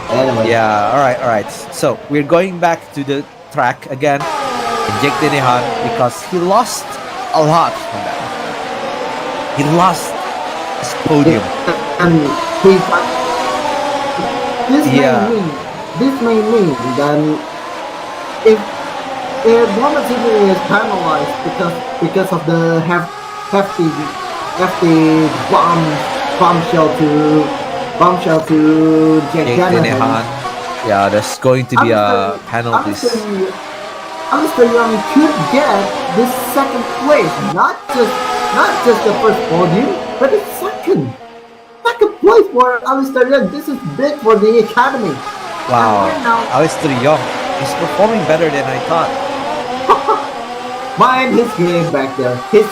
anyway. yeah, all right. So we're going back to the track again, and Jake Dennehan, because he lost a lot from that. He lost his podium. And he, this Yeah. may mean then if Mohamed Sidney is penalized because of the hefty bombshell to Jake Jake Dennehan. Dennehan. Yeah, there's going to be a penalties. Alistair Young could get this second place, not just the first podium, but the second place for Alistair Young. This is big for the Academy. Wow, And right now, Alistair Young is performing better than I thought. mind his game back there. He's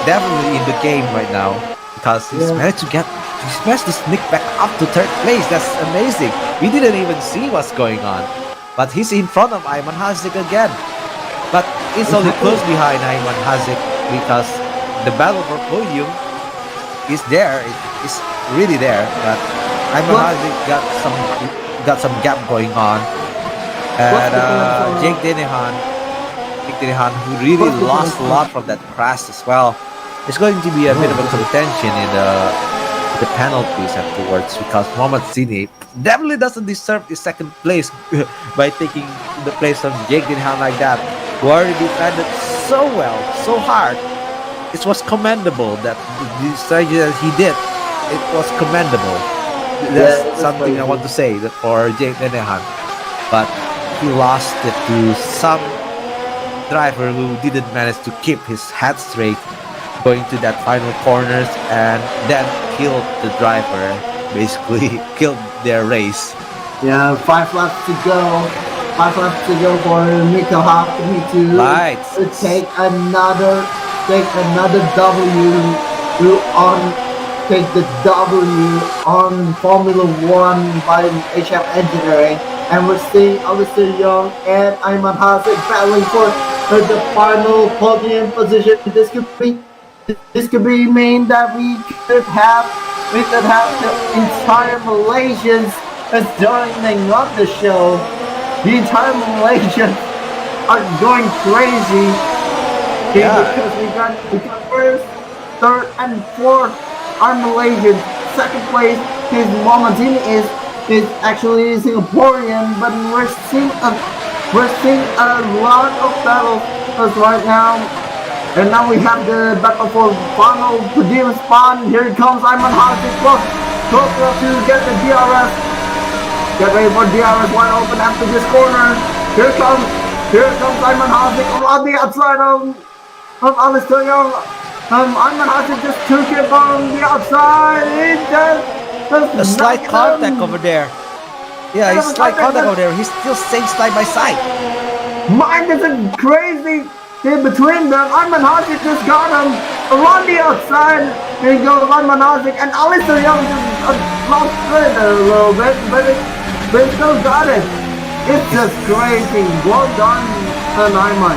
definitely in the game right now because he's managed to sneak back up to third place. That's amazing. We didn't even see what's going on, but he's in front of Ayman Hazik again. But it's only close behind Ayman Hazik because the battle for podium is there. It's really there, but Ayman Hazik got some gap going on, and Jake Dennehan, who really lost a lot from that crash as well. It's going to be a bit of a contention in the penalties afterwards because Mohamed Sidney definitely doesn't deserve the second place by taking the place of Jake Dennehan like that, who already defended so well, so hard. It was commendable that the strategy that he did. It was commendable. That's something I want to say for Jake Dennehan, but he lost it to some driver who didn't manage to keep his head straight going to that final corners and then killed the driver, basically killed their race. Yeah, 5 laps to go. 5 laps to go for Mika Akademi to take another W on Formula One by HM Engineering, and we're seeing Alistair Young and Ayman Hazik battling for the final podium position. This could mean that we could have the entire Malaysians joining up the show. The entire Malaysians are going crazy because we got first, third, and fourth are Malaysian. Second place is Mohamed Sidney is actually Singaporean, but we're seeing a lot of battles right now. And now we have the battle for final podium spot. Here comes Ayman Hazik close to get the DRS. Get ready for DRS wide open after this corner. Here comes Ayman Hazik on the outside of Alistair Young. Ayman Hazik just took it on the outside. A slight contact over there. Yeah, he's slight contact over there. He's still staying side by side. Mine is crazy in between them. Ayman Hazik just got him around the outside. Here goes Ayman Hazik, and Alistair Young just lost it a little bit, but he still got it. It's just crazy. Well done, Ayman.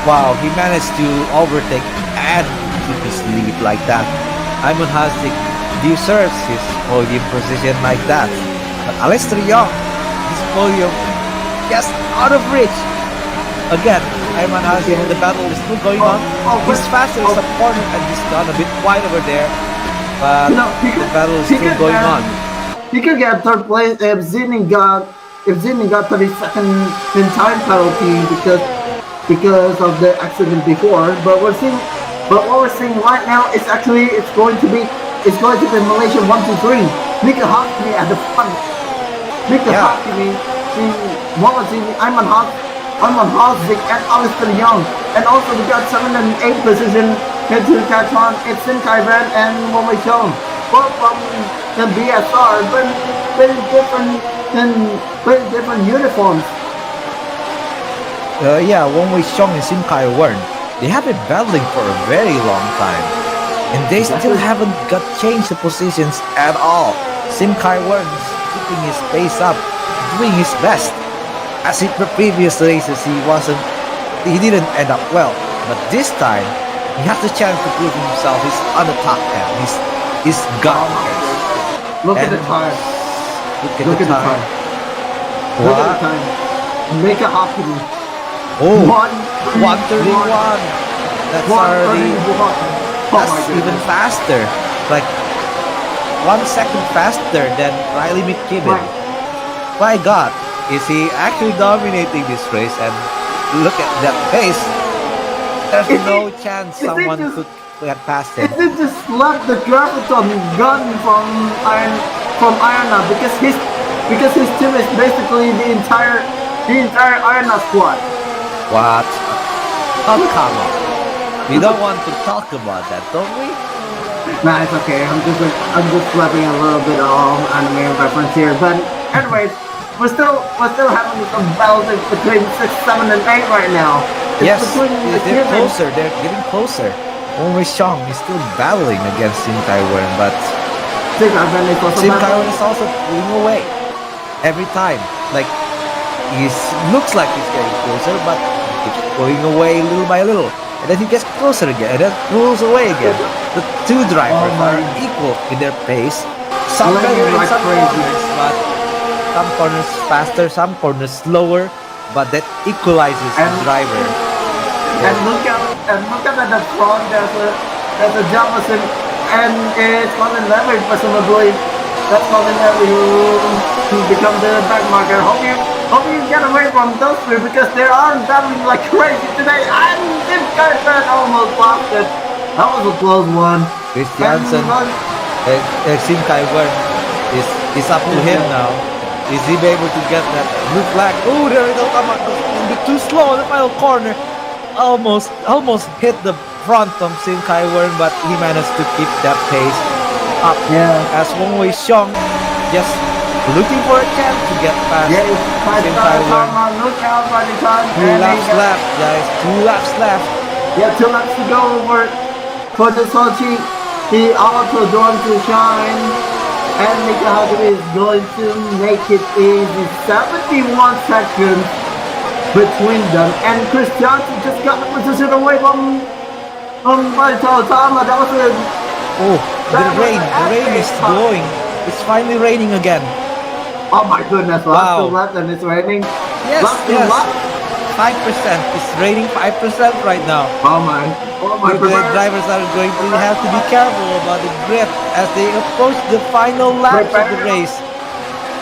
Wow, he managed to overtake and keep his lead like that. Ayman Hazik deserves his podium position like that. But Alistair Young, his podium just out of reach. Again, Ayman Hazik, the battle is still going on. He's faster as a corner and he's gone a bit wide over there. But the battle is still going on. He could get third place if Sidney got 30-second in time penalty because of the accident before. But what we're seeing right now is actually it's going to be Malaysia 1, 2, 3. Mika Akademi at the front. Mika Akademi, Mohamed Sidney, Ayman Hazik, and Alistair Young. And also we got 7 and 8 position into Ikatan. It's Sin Kai Ren and Wong Wei Chong. Both from the BSR, but very different uniforms. Wong Wei Chong and Sim Kai Wen, they have been battling for a very long time. And they still haven't got changed the positions at all. Sim Kai Wen is keeping his pace up, doing his best. As in the previous races, he didn't end up well. But this time, he has the chance to prove himself. He's on the top 10. He's gone. Look at the time. Look at the time. Look at the time. Mika Hakimi. Oh, 131. 131. That's already, 131. Oh that's my even goodness. faster. Like 1 second faster than Riley McKibben. My God, is he actually dominating this race? And look at that pace. There's Is no he- chance is he someone just- could get past him. Is it just let the graviton gun from Iona because his team is basically the entire Iona squad. What? Oh, come on. We don't want to talk about that, don't we? Nah, it's okay. I'm just slapping a little bit of anime reference here. But anyways, we're still having some battles between 6, 7, and 8 right now. It's Yes, between the they're Cuban- closer. They're getting closer. Only Xiong is still battling against Sim Kaiwen, but Sim Sim Kaiwen is also pulling away every time. Like looks like he's getting closer, but he keeps pulling away little by little, and then he gets closer again, and then pulls away again. The two drivers are equal in their pace. Some better in like some crazy. corners, but some corners faster, some corners slower. But that equalizes the driver. And look at the front. There's a Jefferson, and it's Colin Levy presumably. That's Colin Levy who becomes the back marker. Hope you get away from those three because they are battling like crazy today. And this guy almost lost it. That was a close one. Christiansen, Sim Kaiwen is up to him now. Is he able to get that blue flag? Oh, there we go. Come on, a bit too slow in the final corner. Almost hit the front of Sim Kaiwen, but he managed to keep that pace up. Yeah. As Wong Wei Xiong just looking for a chance to get past Sim Kaiwen. Look out, buddy, time. 2 laps left, guys. 2 laps left. Yeah, 2 laps to go for the Sochi. He also going to shine. And Mika Hakimi is going to make it easy. 71 seconds between them. And Christiansen just got the position away from Tama. That was a... Oh, the rain is blowing. It's finally raining again. Oh my goodness, last Wow. 2 laps and it's raining. Yes, Last 2 yes. laps? 5%. It's raining 5% right now. Oh my. The drivers are going to have to be careful about the grip as they approach the final laps of the race.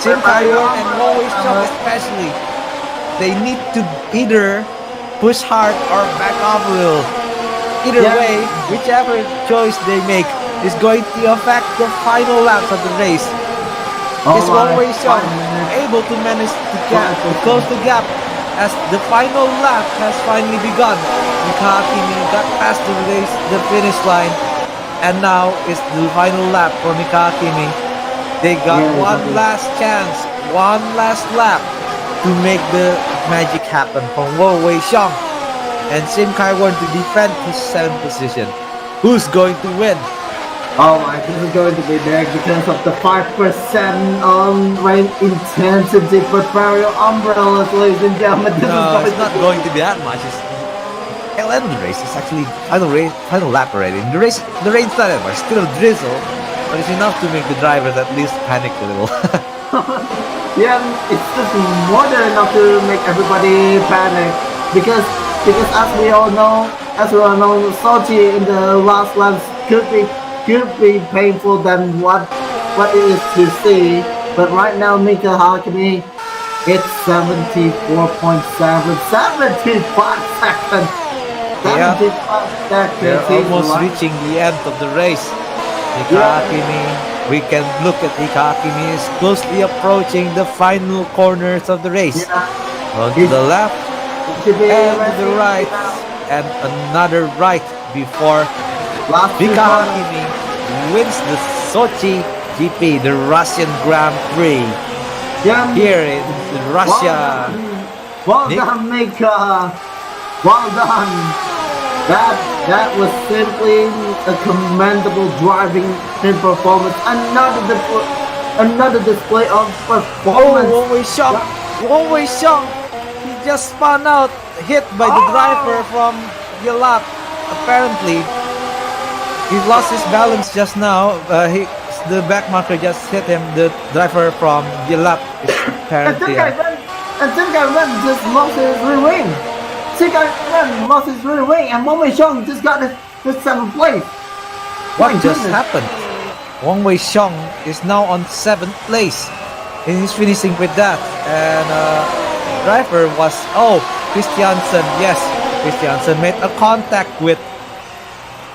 Sim Kaiwen and Wong Wei Xiong especially, they need to either push hard or back off a little. Either way, whichever choice they make is going to affect the final laps of the race. Is Wong Wei Xiong able to manage to close the gap as the final lap has finally begun? Mika Hakimi got past the finish line, and now is the final lap for Mika Hakimi. They got one last chance, one last lap to make the magic happen from Wong Wei Xiong and Sim Kaiwen to defend his 7th position. Who's going to win? Oh my, this is going to be big because of the 5% rain intensity. Prepare your umbrellas, ladies and gentlemen. No, it's not going to be that much. It's the end of the race. It's actually final lap already. The rain started, but still a drizzle, but it's enough to make the drivers at least panic a little. Yeah, it's just more than enough to make everybody panic because as we all know, Sochi in the last laps could be painful than what it is to see. But right now, Mika Hakimi, it's 74.7, 75 seconds. 75 seconds. They're He's almost right. reaching the end of the race. Mika Hakimi, we can look at Mika Hakimi is closely approaching the final corners of the race. Yeah. On to the left To be and to the right, and another right before last Mika Hakimi wins the Sochi GP, the Russian Grand Prix here in Russia. Well Nick? done, Mika. Well done. That was simply a commendable driving and performance. Another display of performance. Wong Wei Xiong. Wong Wei Xiong. He just spun out, hit by the driver from Yelap. Apparently, he lost his balance just now. The back marker just hit him. The driver from Yelap is apparently. And and Sim Kai-wen just lost his rear wing. Sim Kai-wen lost his rear wing, and Wang Wei-xiong just got his 7th place. What My just goodness. happened? Wang Wei-xiong is now on 7th place. And he's finishing with that. And driver was Christiansen. Yes, Christiansen made a contact with.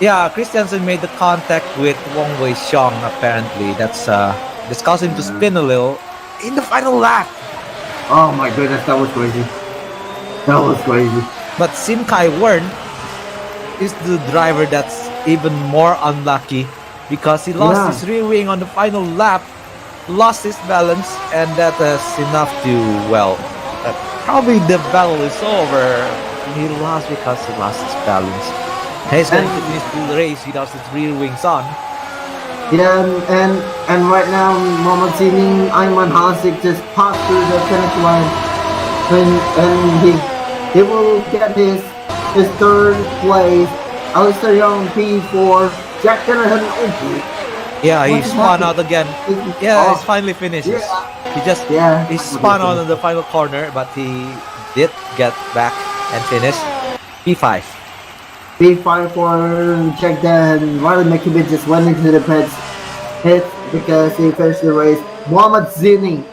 Yeah, Christiansen made the contact with Wang Wei-xiong. Apparently, that's caused him to spin a little in the final lap. Oh my goodness, that was crazy. That was crazy. But Sim Kai-wen is the driver that's even more unlucky because he lost Yeah. his rear wing on the final lap, lost his balance, and that is enough to, probably the battle is over. He lost because he lost his balance. He's going to finish the race without his rear wings on. Yeah, and right now, Mohamed Zini, Ayman Hasik just passed through the finish line, and he will get his 3rd place. Alistair Young P4, Jack Dennehan. Yeah, he What just spun happened? out again. Oh, Yeah, it's finally finished. Yeah. He spun out on the final corner, but he did get back and finish P5. P5 for Jack Dennehan. Riley McKibben just went into the pits because he finished the race. Mohamed Zini,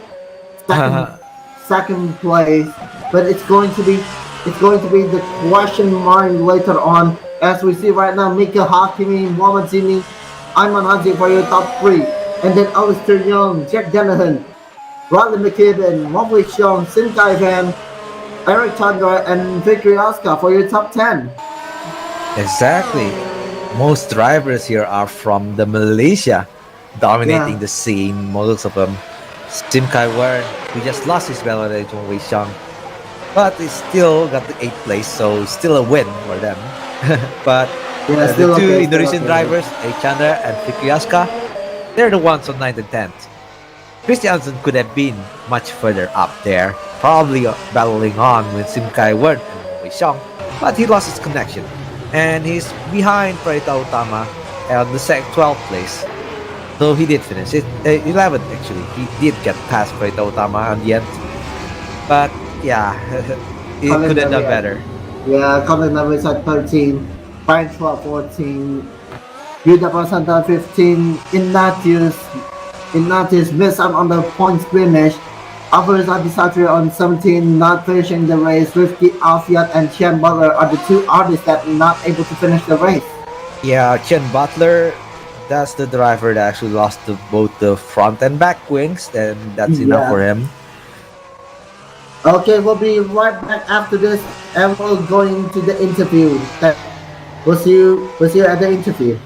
second place, but it's going to be the question mark later on, as we see right now. Mika Hakimi, Mohamed Zini, Ayman Haji for your top 3, and then Alistair Young, Jack Dennehan, Riley McKibben, Wang Wei-xiong, Sim Kai-wen, Eric Chandra, and Victory Oscar for your top 10. Exactly. Most drivers here are from the Malaysia, dominating the scene. Most of them. Sim Kai-wen, he just lost his battle to Wang Wei-xiong, but he still got the 8th place, so still a win for them. But the two Indonesian drivers, Chandra and Fikriaska, they're the ones on 9th and 10th. Christiansen could have been much further up there, probably battling on with Sim Kai-wen and Wang Wei-xiong, but he lost his connection. And he's behind Pradita Utama on the 12th place. So he did finish it. 11th actually. He did get past Pradita Utama on the end. But yeah, he could have done better. Yeah, Colin Levis at 13, Brian 12, 14, Yuda Pasanta 15, Ignatius missed out on the points finish. Alvarez Abisatri on 17, not finishing the race. Rifki Alfiat and Chen Butler are the 2 artists that are not able to finish the race. Yeah, Chen Butler, that's the driver that actually lost both the front and back wings, and that's enough for him. Okay, we'll be right back after this, and we'll go into the interview. We'll see you at the interview.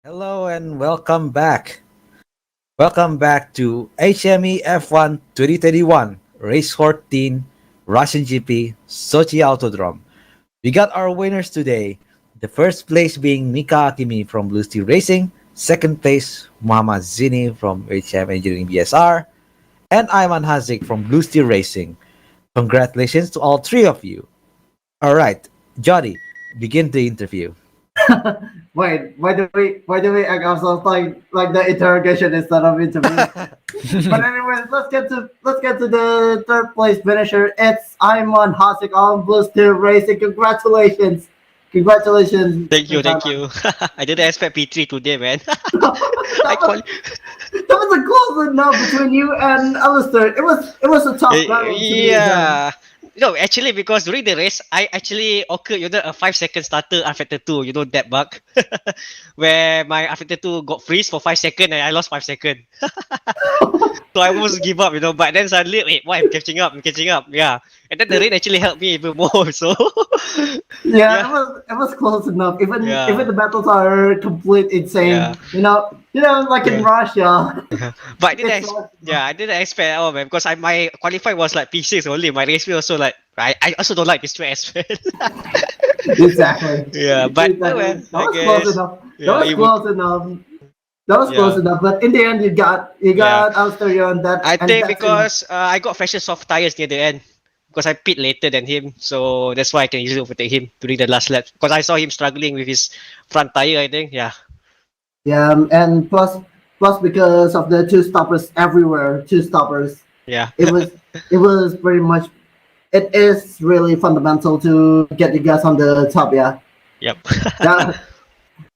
Hello and welcome back. Welcome back to HME F1 2021, Race 14, Russian GP, Sochi Autodrome. We got our winners today. The first place being Mika Akimi from Blue Steel Racing, second place Muhammad Zini from HM Engineering BSR, and Ayman Hazik from Blue Steel Racing. Congratulations to all three of you. All right, Jody, begin the interview. Wait, why do we act ourselves like the interrogation instead of interview? But anyways, let's get to the third place finisher. It's Ayman Hasik on Blue Steel Racing. Congratulations, Thank you, Miss thank Ayman. you. I didn't expect P3 today, man. I that call. was that was a close enough between you and Alistair. It was a tough battle to be done. Yeah. No, actually, because during the race, I actually occurred, a 5 second starter Rfactor 2, that bug, where my Rfactor 2 got freeze for 5 seconds and I lost 5 seconds. So I almost give up, but then suddenly, wait, what? I'm catching up, yeah. And then the rain actually helped me even more, so Yeah, yeah, it was close enough. Even yeah, the battles are complete yeah. insane. Like in Yeah. Russia, But I didn't, it's close enough. yeah, I didn't expect at all, man, because my qualify was like P6 only. My race wheel also like I also don't like this track as well. Exactly. Yeah, but oh Exactly. well, That I was close guess. enough. That Yeah, was it would. close enough. That was close Yeah, enough. But in the end, you yeah. got Australia on that, I and think that's enough. because I got fresher soft tires near the end because I pit later than him, so that's why I can easily overtake him during the last lap. Because I saw him struggling with his front tire. I think. Yeah, Yeah, and plus because of the two stoppers everywhere, two stoppers. yeah. It was it was pretty much. It is really fundamental to get you guys on the top. Yeah. Yep. That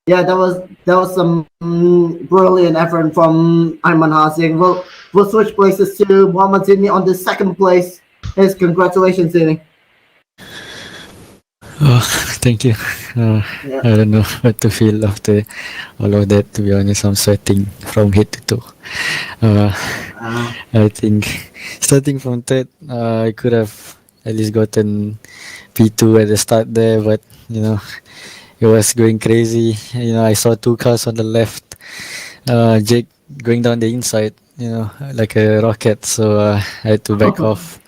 Yeah, that was some brilliant effort from Ayman Hasing. We'll switch places to Muhammad Zini on the second place. His congratulations, Zini. Oh, thank you. Uh, Yeah. I don't know what to feel after all of that. To be honest, I'm sweating from head to toe. Uh, Uh, I think starting from third, I could have at least gotten P2 at the start there, but you know, it was going crazy. I saw two cars on the left. Jake going down the inside. Like a rocket. So I had to back off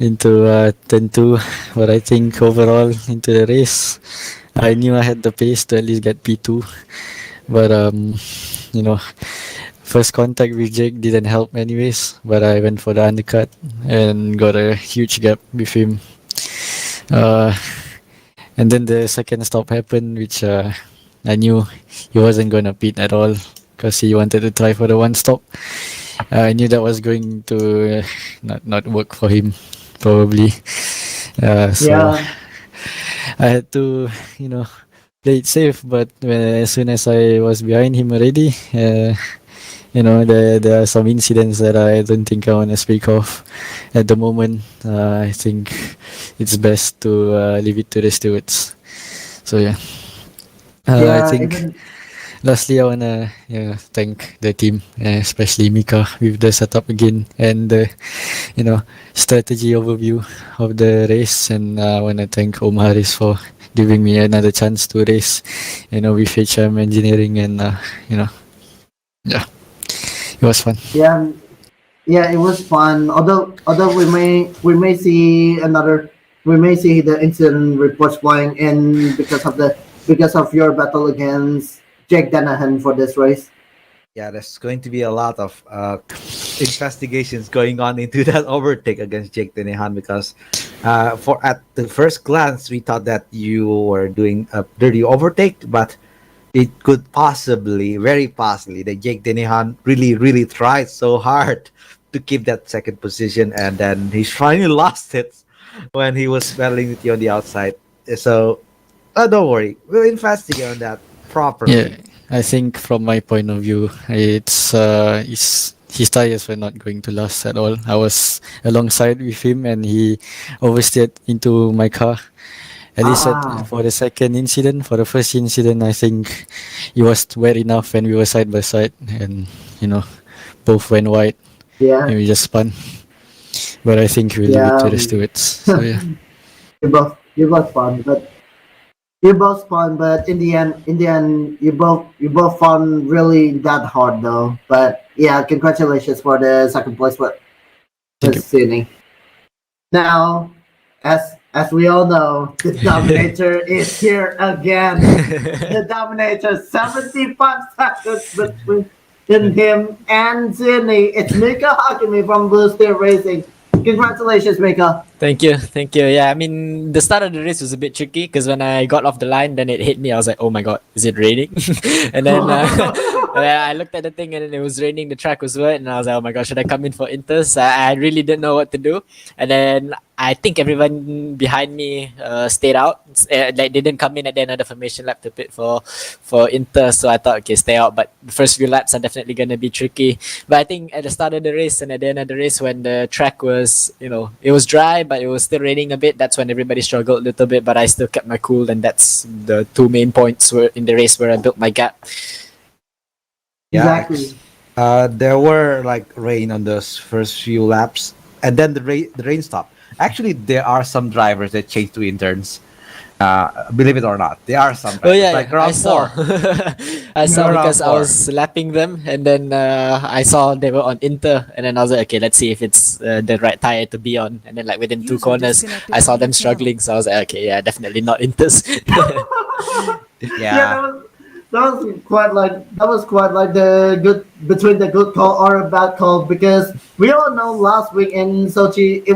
into turn two. But I think overall into the race, I knew I had the pace to at least get P2. But you know, first contact with Jake didn't help anyways. But I went for the undercut and got a huge gap with him. Uh, and then the second stop happened, which I knew he wasn't gonna pit at all because he wanted to try for the one stop. I knew that was going to not work for him probably. So yeah, I had to, play it safe. But as soon as I was behind him already, there are some incidents that I don't think I want to speak of at the moment. I think it's best to leave it to the stewards. So yeah, I yeah. think lastly, I wanna thank the team, especially Mika with the setup again and the strategy overview of the race. And I wanna thank Omaris for giving me another chance to race, with HM engineering and yeah, it was fun. Yeah, yeah. It was fun. Although we may see the incident reports flying in because of your battle against Jake Danahan for this race. Yeah, there's going to be a lot of investigations going on into that overtake against Jake Denehan because for at the first glance we thought that you were doing a dirty overtake, but it could possibly, very possibly, that Jake Denehan really, really tried so hard to keep that second position, and then he finally lost it when he was battling with you on the outside. So don't worry, we'll investigate on that Yeah, properly. I think from my point of view, it's his tires were not going to last at all. I was alongside with him, and he oversteered into my car. At least Ah, for the second incident, for the first incident, I think it was wet enough, and we were side by side, and both went wide, and yeah, we just spun. But I think we leave it yeah. to the stewards. So yeah. You both fun, but You both spun, but in the end, you both fun really that hard though. But yeah, congratulations for the second place for Thank you. Sydney. Now, as we all know, the Dominator is here again. The Dominator, 75 seconds between him and Sydney. It's Mika Akademi from Blue Steel Racing. Congratulations, Mika. Thank you. Yeah, I mean, the start of the race was a bit tricky because when I got off the line, then it hit me. I was like, "Oh my god, is it raining?" And then I looked at the thing, and then it was raining. The track was wet, and I was like, "Oh my god, should I come in for inters?" I really didn't know what to do, and then I think everyone behind me stayed out. Like they didn't come in at the end of the formation lap to pit for inter. So I thought, okay, stay out. But the first few laps are definitely gonna be tricky. But I think at the start of the race and at the end of the race, when the track was, it was dry, but it was still raining a bit. That's when everybody struggled a little bit. But I still kept my cool, and that's the two main points were in the race where I built my gap. Yeah, Exactly. there were like rain on those first few laps, and then the rain stopped. Actually, there are some drivers that change to interns. Believe it or not, there are some drivers. Oh yeah, like I around saw. 4. I saw Around because I 4. was lapping them, and then I saw they were on Inter, and then I was like, okay, let's see if it's the right tire to be on. And then like within two User corners, disconnected I saw from them your channel. struggling, so I was like, okay, yeah, definitely not Inters. Yeah. That was quite like the good between the good call or a bad call, because we all know last week in Sochi it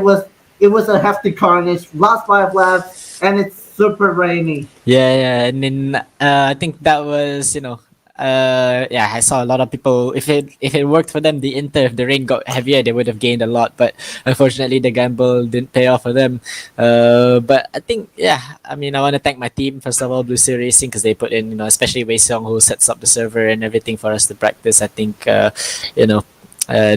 was a hefty carnage, last 5 laps, and it's super rainy. Yeah, and then I think that was, yeah, I saw a lot of people. If it worked for them, the Inter, if the rain got heavier, they would have gained a lot. But unfortunately, the gamble didn't pay off for them. But I think, yeah, I mean, I want to thank my team first of all, Blue Sea Racing, because they put in, especially Wei Seong, who sets up the server and everything for us to practice. I think,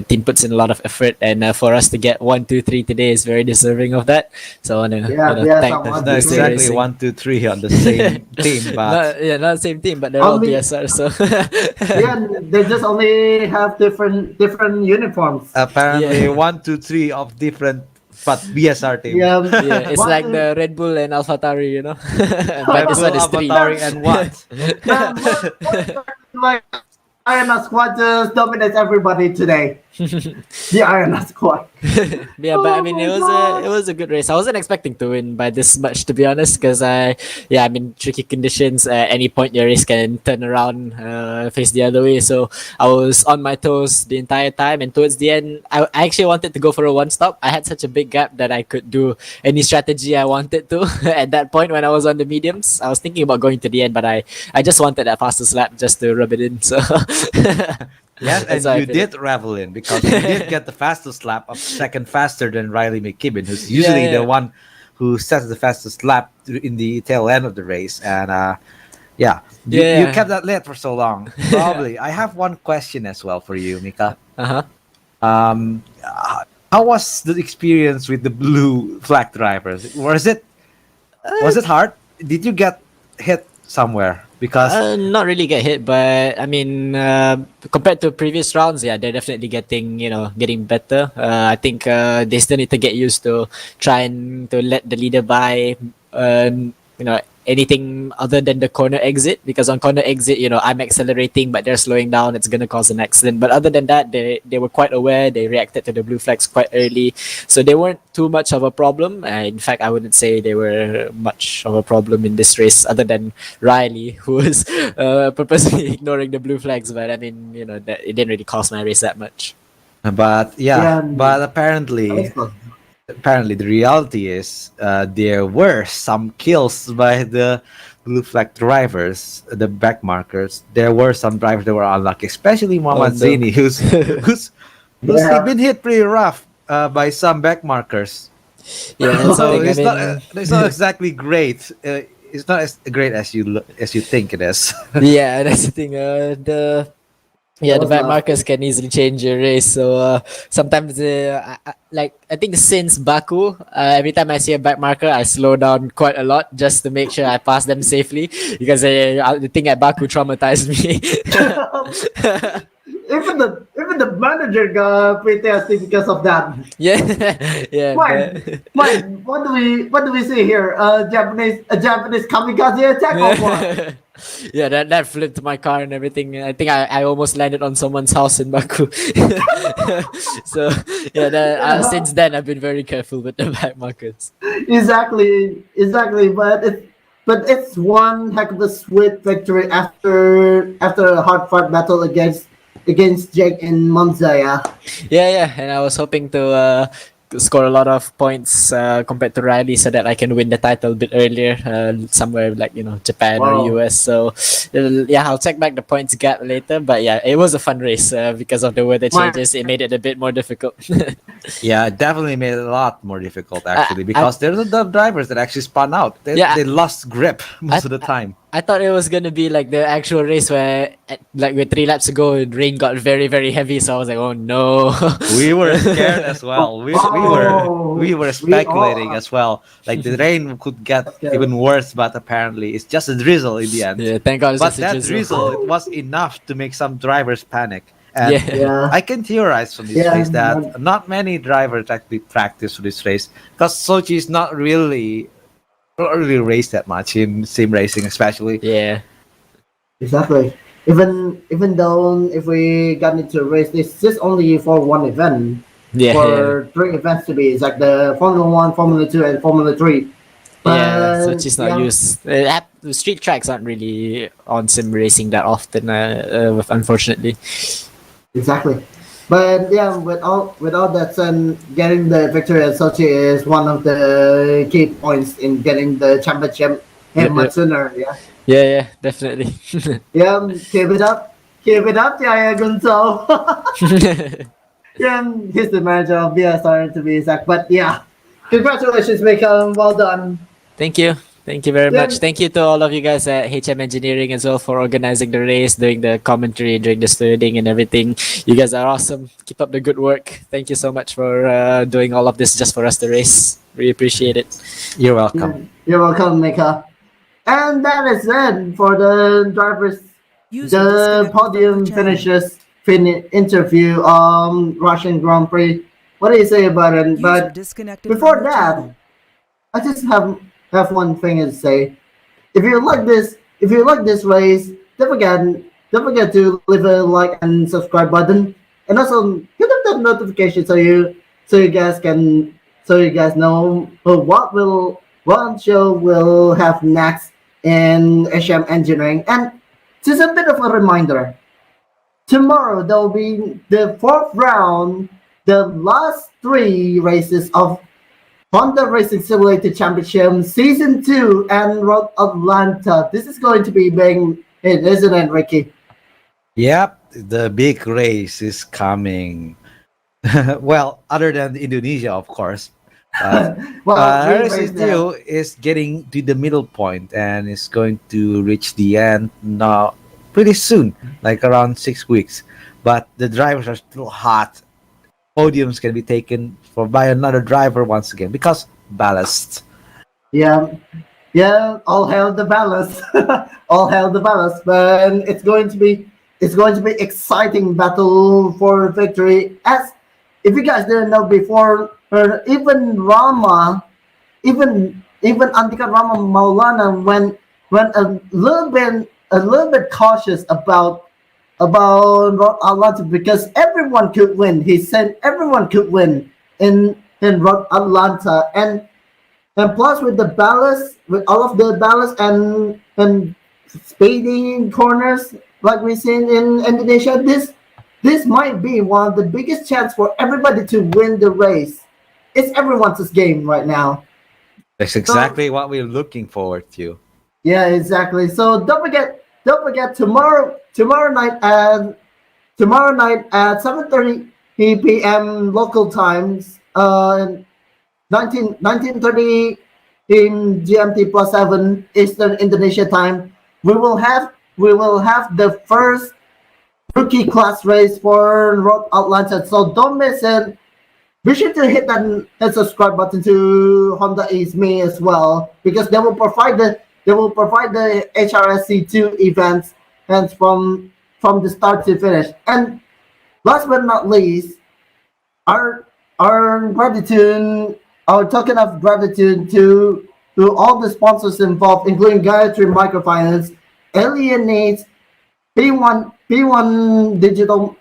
team puts in a lot of effort, and for us to get 1, 2, 3 today is very deserving of that. So I want to Yeah, thank someone the Not to Blue Sea exactly Racing. 1, 2, 3 on the same team, but Not the same team, but they're all Only- BSR. So Yeah, they just only have different uniforms. apparently Yeah. 1, 2, 3 of different but BSR team. Yeah, yeah, it's One like is- the Red Bull and AlphaTauri, Red but this Bull, one is 3. Avatari, and what? like Iron Squad just dominates everybody today. The Iron Squad. Yeah, but I mean, Oh it my was God. it was a good race. I wasn't expecting to win by this much, to be honest, because I mean, tricky conditions. At any point, your race can turn around, face the other way. So I was on my toes the entire time, and towards the end, I actually wanted to go for a one stop. I had such a big gap that I could do any strategy I wanted to. At that point, when I was on the mediums, I was thinking about going to the end, but I just wanted that fastest lap just to rub it in. So Yes, and That's how I you feel. did revel in because you did get the fastest lap, a second faster than Riley McKibben, who's usually Yeah. the one who sets the fastest lap in the tail end of the race. And you Yeah. kept that lead for so long. Probably. I have one question as well for you, Mika. uh-huh. How was the experience with the blue flag drivers? Was it hard? Did you get hit somewhere? Because Not really get hit, but I mean, compared to previous rounds, yeah, they're definitely getting better. I think they still need to get used to trying to let the leader by, anything other than the corner exit, because on corner exit, I'm accelerating, but they're slowing down. It's gonna cause an accident. But other than that, they were quite aware. They reacted to the blue flags quite early, so they weren't too much of a problem. In fact, I wouldn't say they were much of a problem in this race, other than Riley, who was purposely ignoring the blue flags. But I mean, that it didn't really cost my race that much. but Yeah. but apparently the reality is there were some kills by the blue flag drivers, the back markers. There were some drivers that were unlucky, especially Mohamed no. Zaini, who's Yeah. been hit pretty rough by some back markers. Yeah, that's the So thing. it's not exactly great. It's not as great as you think it is. Yeah, that's the thing. The That was back last markers can easily change your race. So sometimes, I think since Baku, every time I see a back marker, I slow down quite a lot just to make sure I pass them safely, because the thing at Baku traumatized me. even the manager got PTSD because of that. Yeah, yeah. Mine, what do we see here? A Japanese kamikaze attack or what? Yeah, that flipped my car and everything. I think I almost landed on someone's house in Baku. So yeah, since then I've been very careful with the back markers. Exactly. But it's one heck of a sweet victory after a hard fought battle against Jake in Monza. Yeah, and I was hoping to score a lot of points compared to Riley so that I can win the title a bit earlier, somewhere like Japan Wow. or US. So yeah, I'll check back the points gap later. But yeah, it was a fun race because of the weather My- changes. It made it a bit more difficult. Yeah, it definitely made it a lot more difficult actually because there's the drivers that actually spun out. They lost grip most of the time. I thought it was gonna be like the actual race where, like, with 3 laps to go, rain got very, very heavy. So I was like, oh no. We were scared as well. We were speculating as well. Like the rain could get even worse, but apparently it's just a drizzle in the end. Yeah, thank God. It's But just a that drizzle. drizzle, it was enough to make some drivers panic. And Yeah. I can theorize from this race that not many drivers actually practice for this race because Sochi is not really raced that much in sim racing, especially. Yeah. Exactly. Even though if we got into a race, it's just only for one event. Yeah. For 3 events to be exact, the Formula 1, Formula 2, and Formula 3. Yeah, But, Sochi's not used. The street tracks aren't really on sim racing that often, unfortunately. Exactly. But yeah, with all that said, getting the victory at Sochi is one of the key points in getting the championship much sooner. Yeah, definitely. Yeah, keep it up, Jaya Gunso. Yeah, he's the manager of BSR to be exact. But yeah, congratulations, Mika. Well done. Thank you very Yeah. much. Thank you to all of you guys at HM Engineering as well for organizing the race, doing the commentary, doing the stewarding and everything. You guys are awesome. Keep up the good work. Thank you so much for doing all of this just for us to race. Really appreciate it. You're welcome. You're welcome, Mika. And that is it for the drivers. User The disconnected from podium your channel. finishes interview Russian Grand Prix. What do you say about it? User But disconnected before from your that, channel. I just have one thing to say. If you like this race, don't forget to leave a like and subscribe button, and also hit up that notification so you guys know what show we'll have next in HM Engineering. And just a bit of a reminder, tomorrow there will be the 4th round, the last 3 races of Honda Racing Simulator Championship Season 2 and Road Atlanta. This is going to be big, isn't it, Ricky? Yep, the big race is coming. Well, other than Indonesia, of course. Well, we RSC race still is getting to the middle point and is going to reach the end now pretty soon, like around 6 weeks. But the drivers are still hot. Podiums can be taken by another driver once again because ballast. Yeah, all hail the ballast. All hail the ballast. But it's going to be exciting battle for victory. As if you guys didn't know before, even Andika Rama Maulana went a little bit cautious about Road Atlanta because everyone could win. He said everyone could win in Road Atlanta, and plus with the ballast, with all of the ballast and speeding corners like we seen in Indonesia, this might be one of the biggest chance for everybody to win the race. It's everyone's game right now. That's exactly what we're looking forward to. Yeah, exactly. So don't forget tomorrow night at 7:30 p.m. local times, 19:30 in GMT plus 7 Eastern Indonesia time. We will have the first rookie class race for Road Atlanta. So don't miss it. Be sure to hit that subscribe button to Honda East Me as well, because they will provide the HRSC2 events and from the start to finish. And last but not least, our gratitude, our token of gratitude to all the sponsors involved, including Gayatri Microfinance, Alienates, P1 Digital,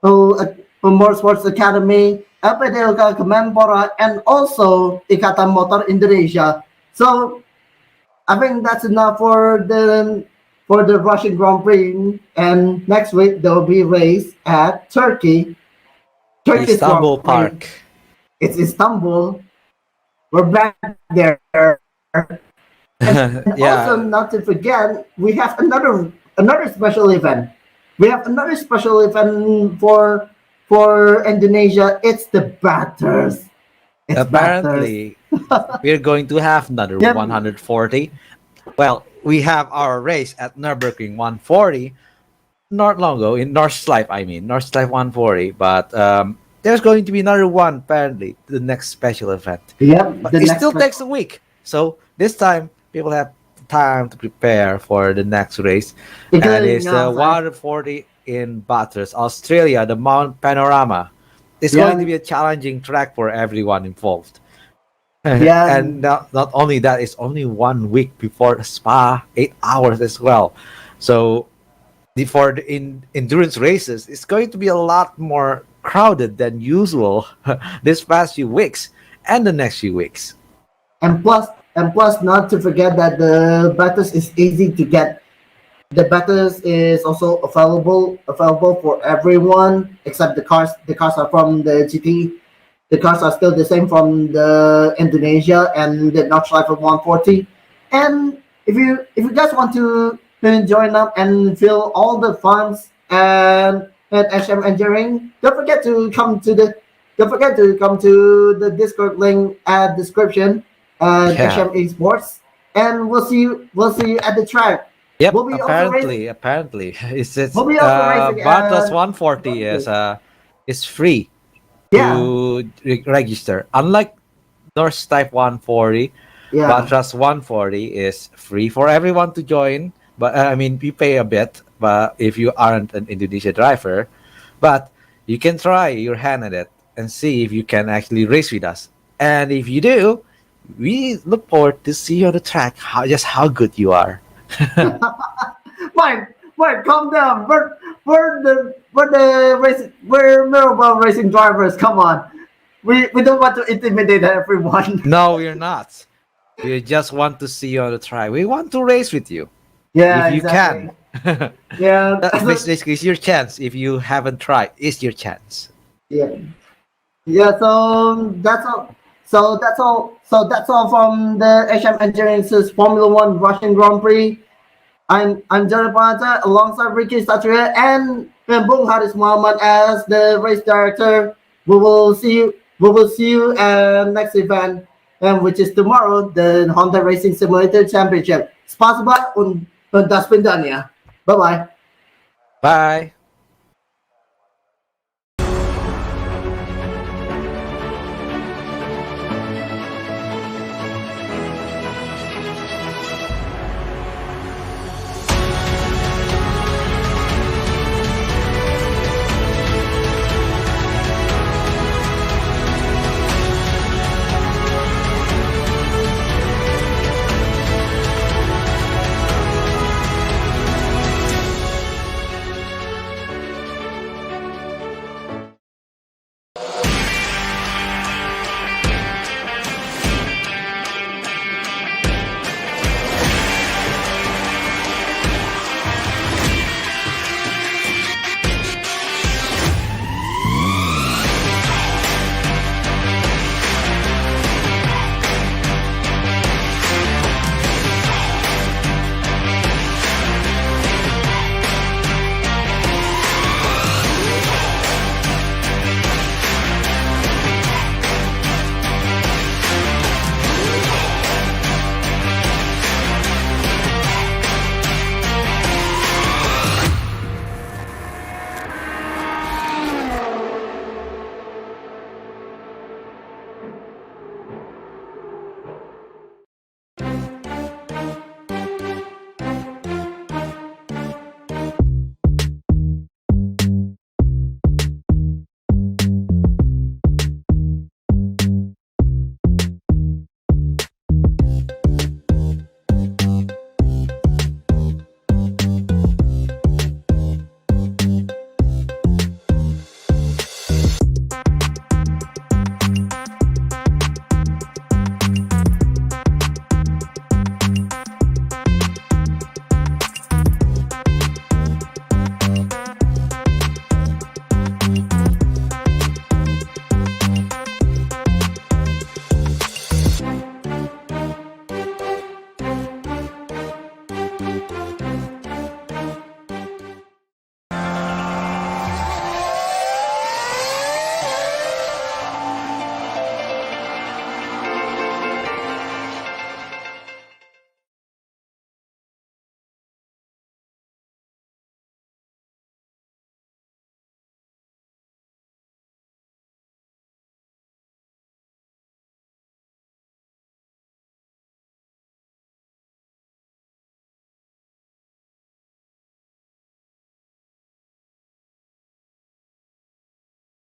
Motorsport Academy, LPDUK, KEMENPORA, and also Ikatan Motor Indonesia. So I think that's enough for the Russian Grand Prix. And next week there will be a race at Turkish Istanbul Grand Prix. Park. It's Istanbul. We're back there. And also, not to forget, we have another special event. We have another special event for Indonesia. It's the Batters. It's Apparently, we're going to have another Yep. 140. Well, we have our race at Nürburgring 140 not long ago in Nordschleife. I mean Nordschleife 140, but there's going to be another one apparently. The next special event. Yep. But the it next still one. takes a week. So this time people have time to prepare for the next race. And Including it's the us, 140 in Bathurst, Australia, the Mount Panorama. It's Yeah. going to be a challenging track for everyone involved. Yeah. And not only that, it's only 1 week before Spa, 8 hours as well. So for the endurance races, it's going to be a lot more crowded than usual this past few weeks and the next few weeks. And plus, not to forget that the Batters is easy to get. The Batters is also available for everyone except the cars. The cars are from the GT. The cars are still the same from the Indonesia and the Nordschleife 140. And if you guys want to join up and feel all the funs and at SM Engineering, don't forget to come to the Discord link at description at Yeah. SM Esports, and we'll see you at the track. Yep, We'll be apparently it's We'll be also racing Bathurst at 140 is free Yeah, to register. Unlike North Type 140, yeah, Bathurst 140 is free for everyone to join. But I mean, you pay a bit, but if you aren't an Indonesia driver, but you can try your hand at it and see if you can actually race with us. And if you do, we look forward to see you on the track. How good you are. Mike, calm down. We're Mirabel racing drivers. Come on, we don't want to intimidate everyone. No, we're not. We just want to see you on the track. We want to race with you. Yeah, If you exactly. can. Yeah, Basically, it's your chance. If you haven't tried, it's your chance. yeah, yeah. So that's all. So that's all from the HM Engineering's Formula One Russian Grand Prix. I'm Jerry Bonata alongside Ricky Satria and Bung Haris Muhammad as the race director. We will see you next event, which is tomorrow, the Honda Racing Simulator Championship. Spasiba und das Bye bye. Bye.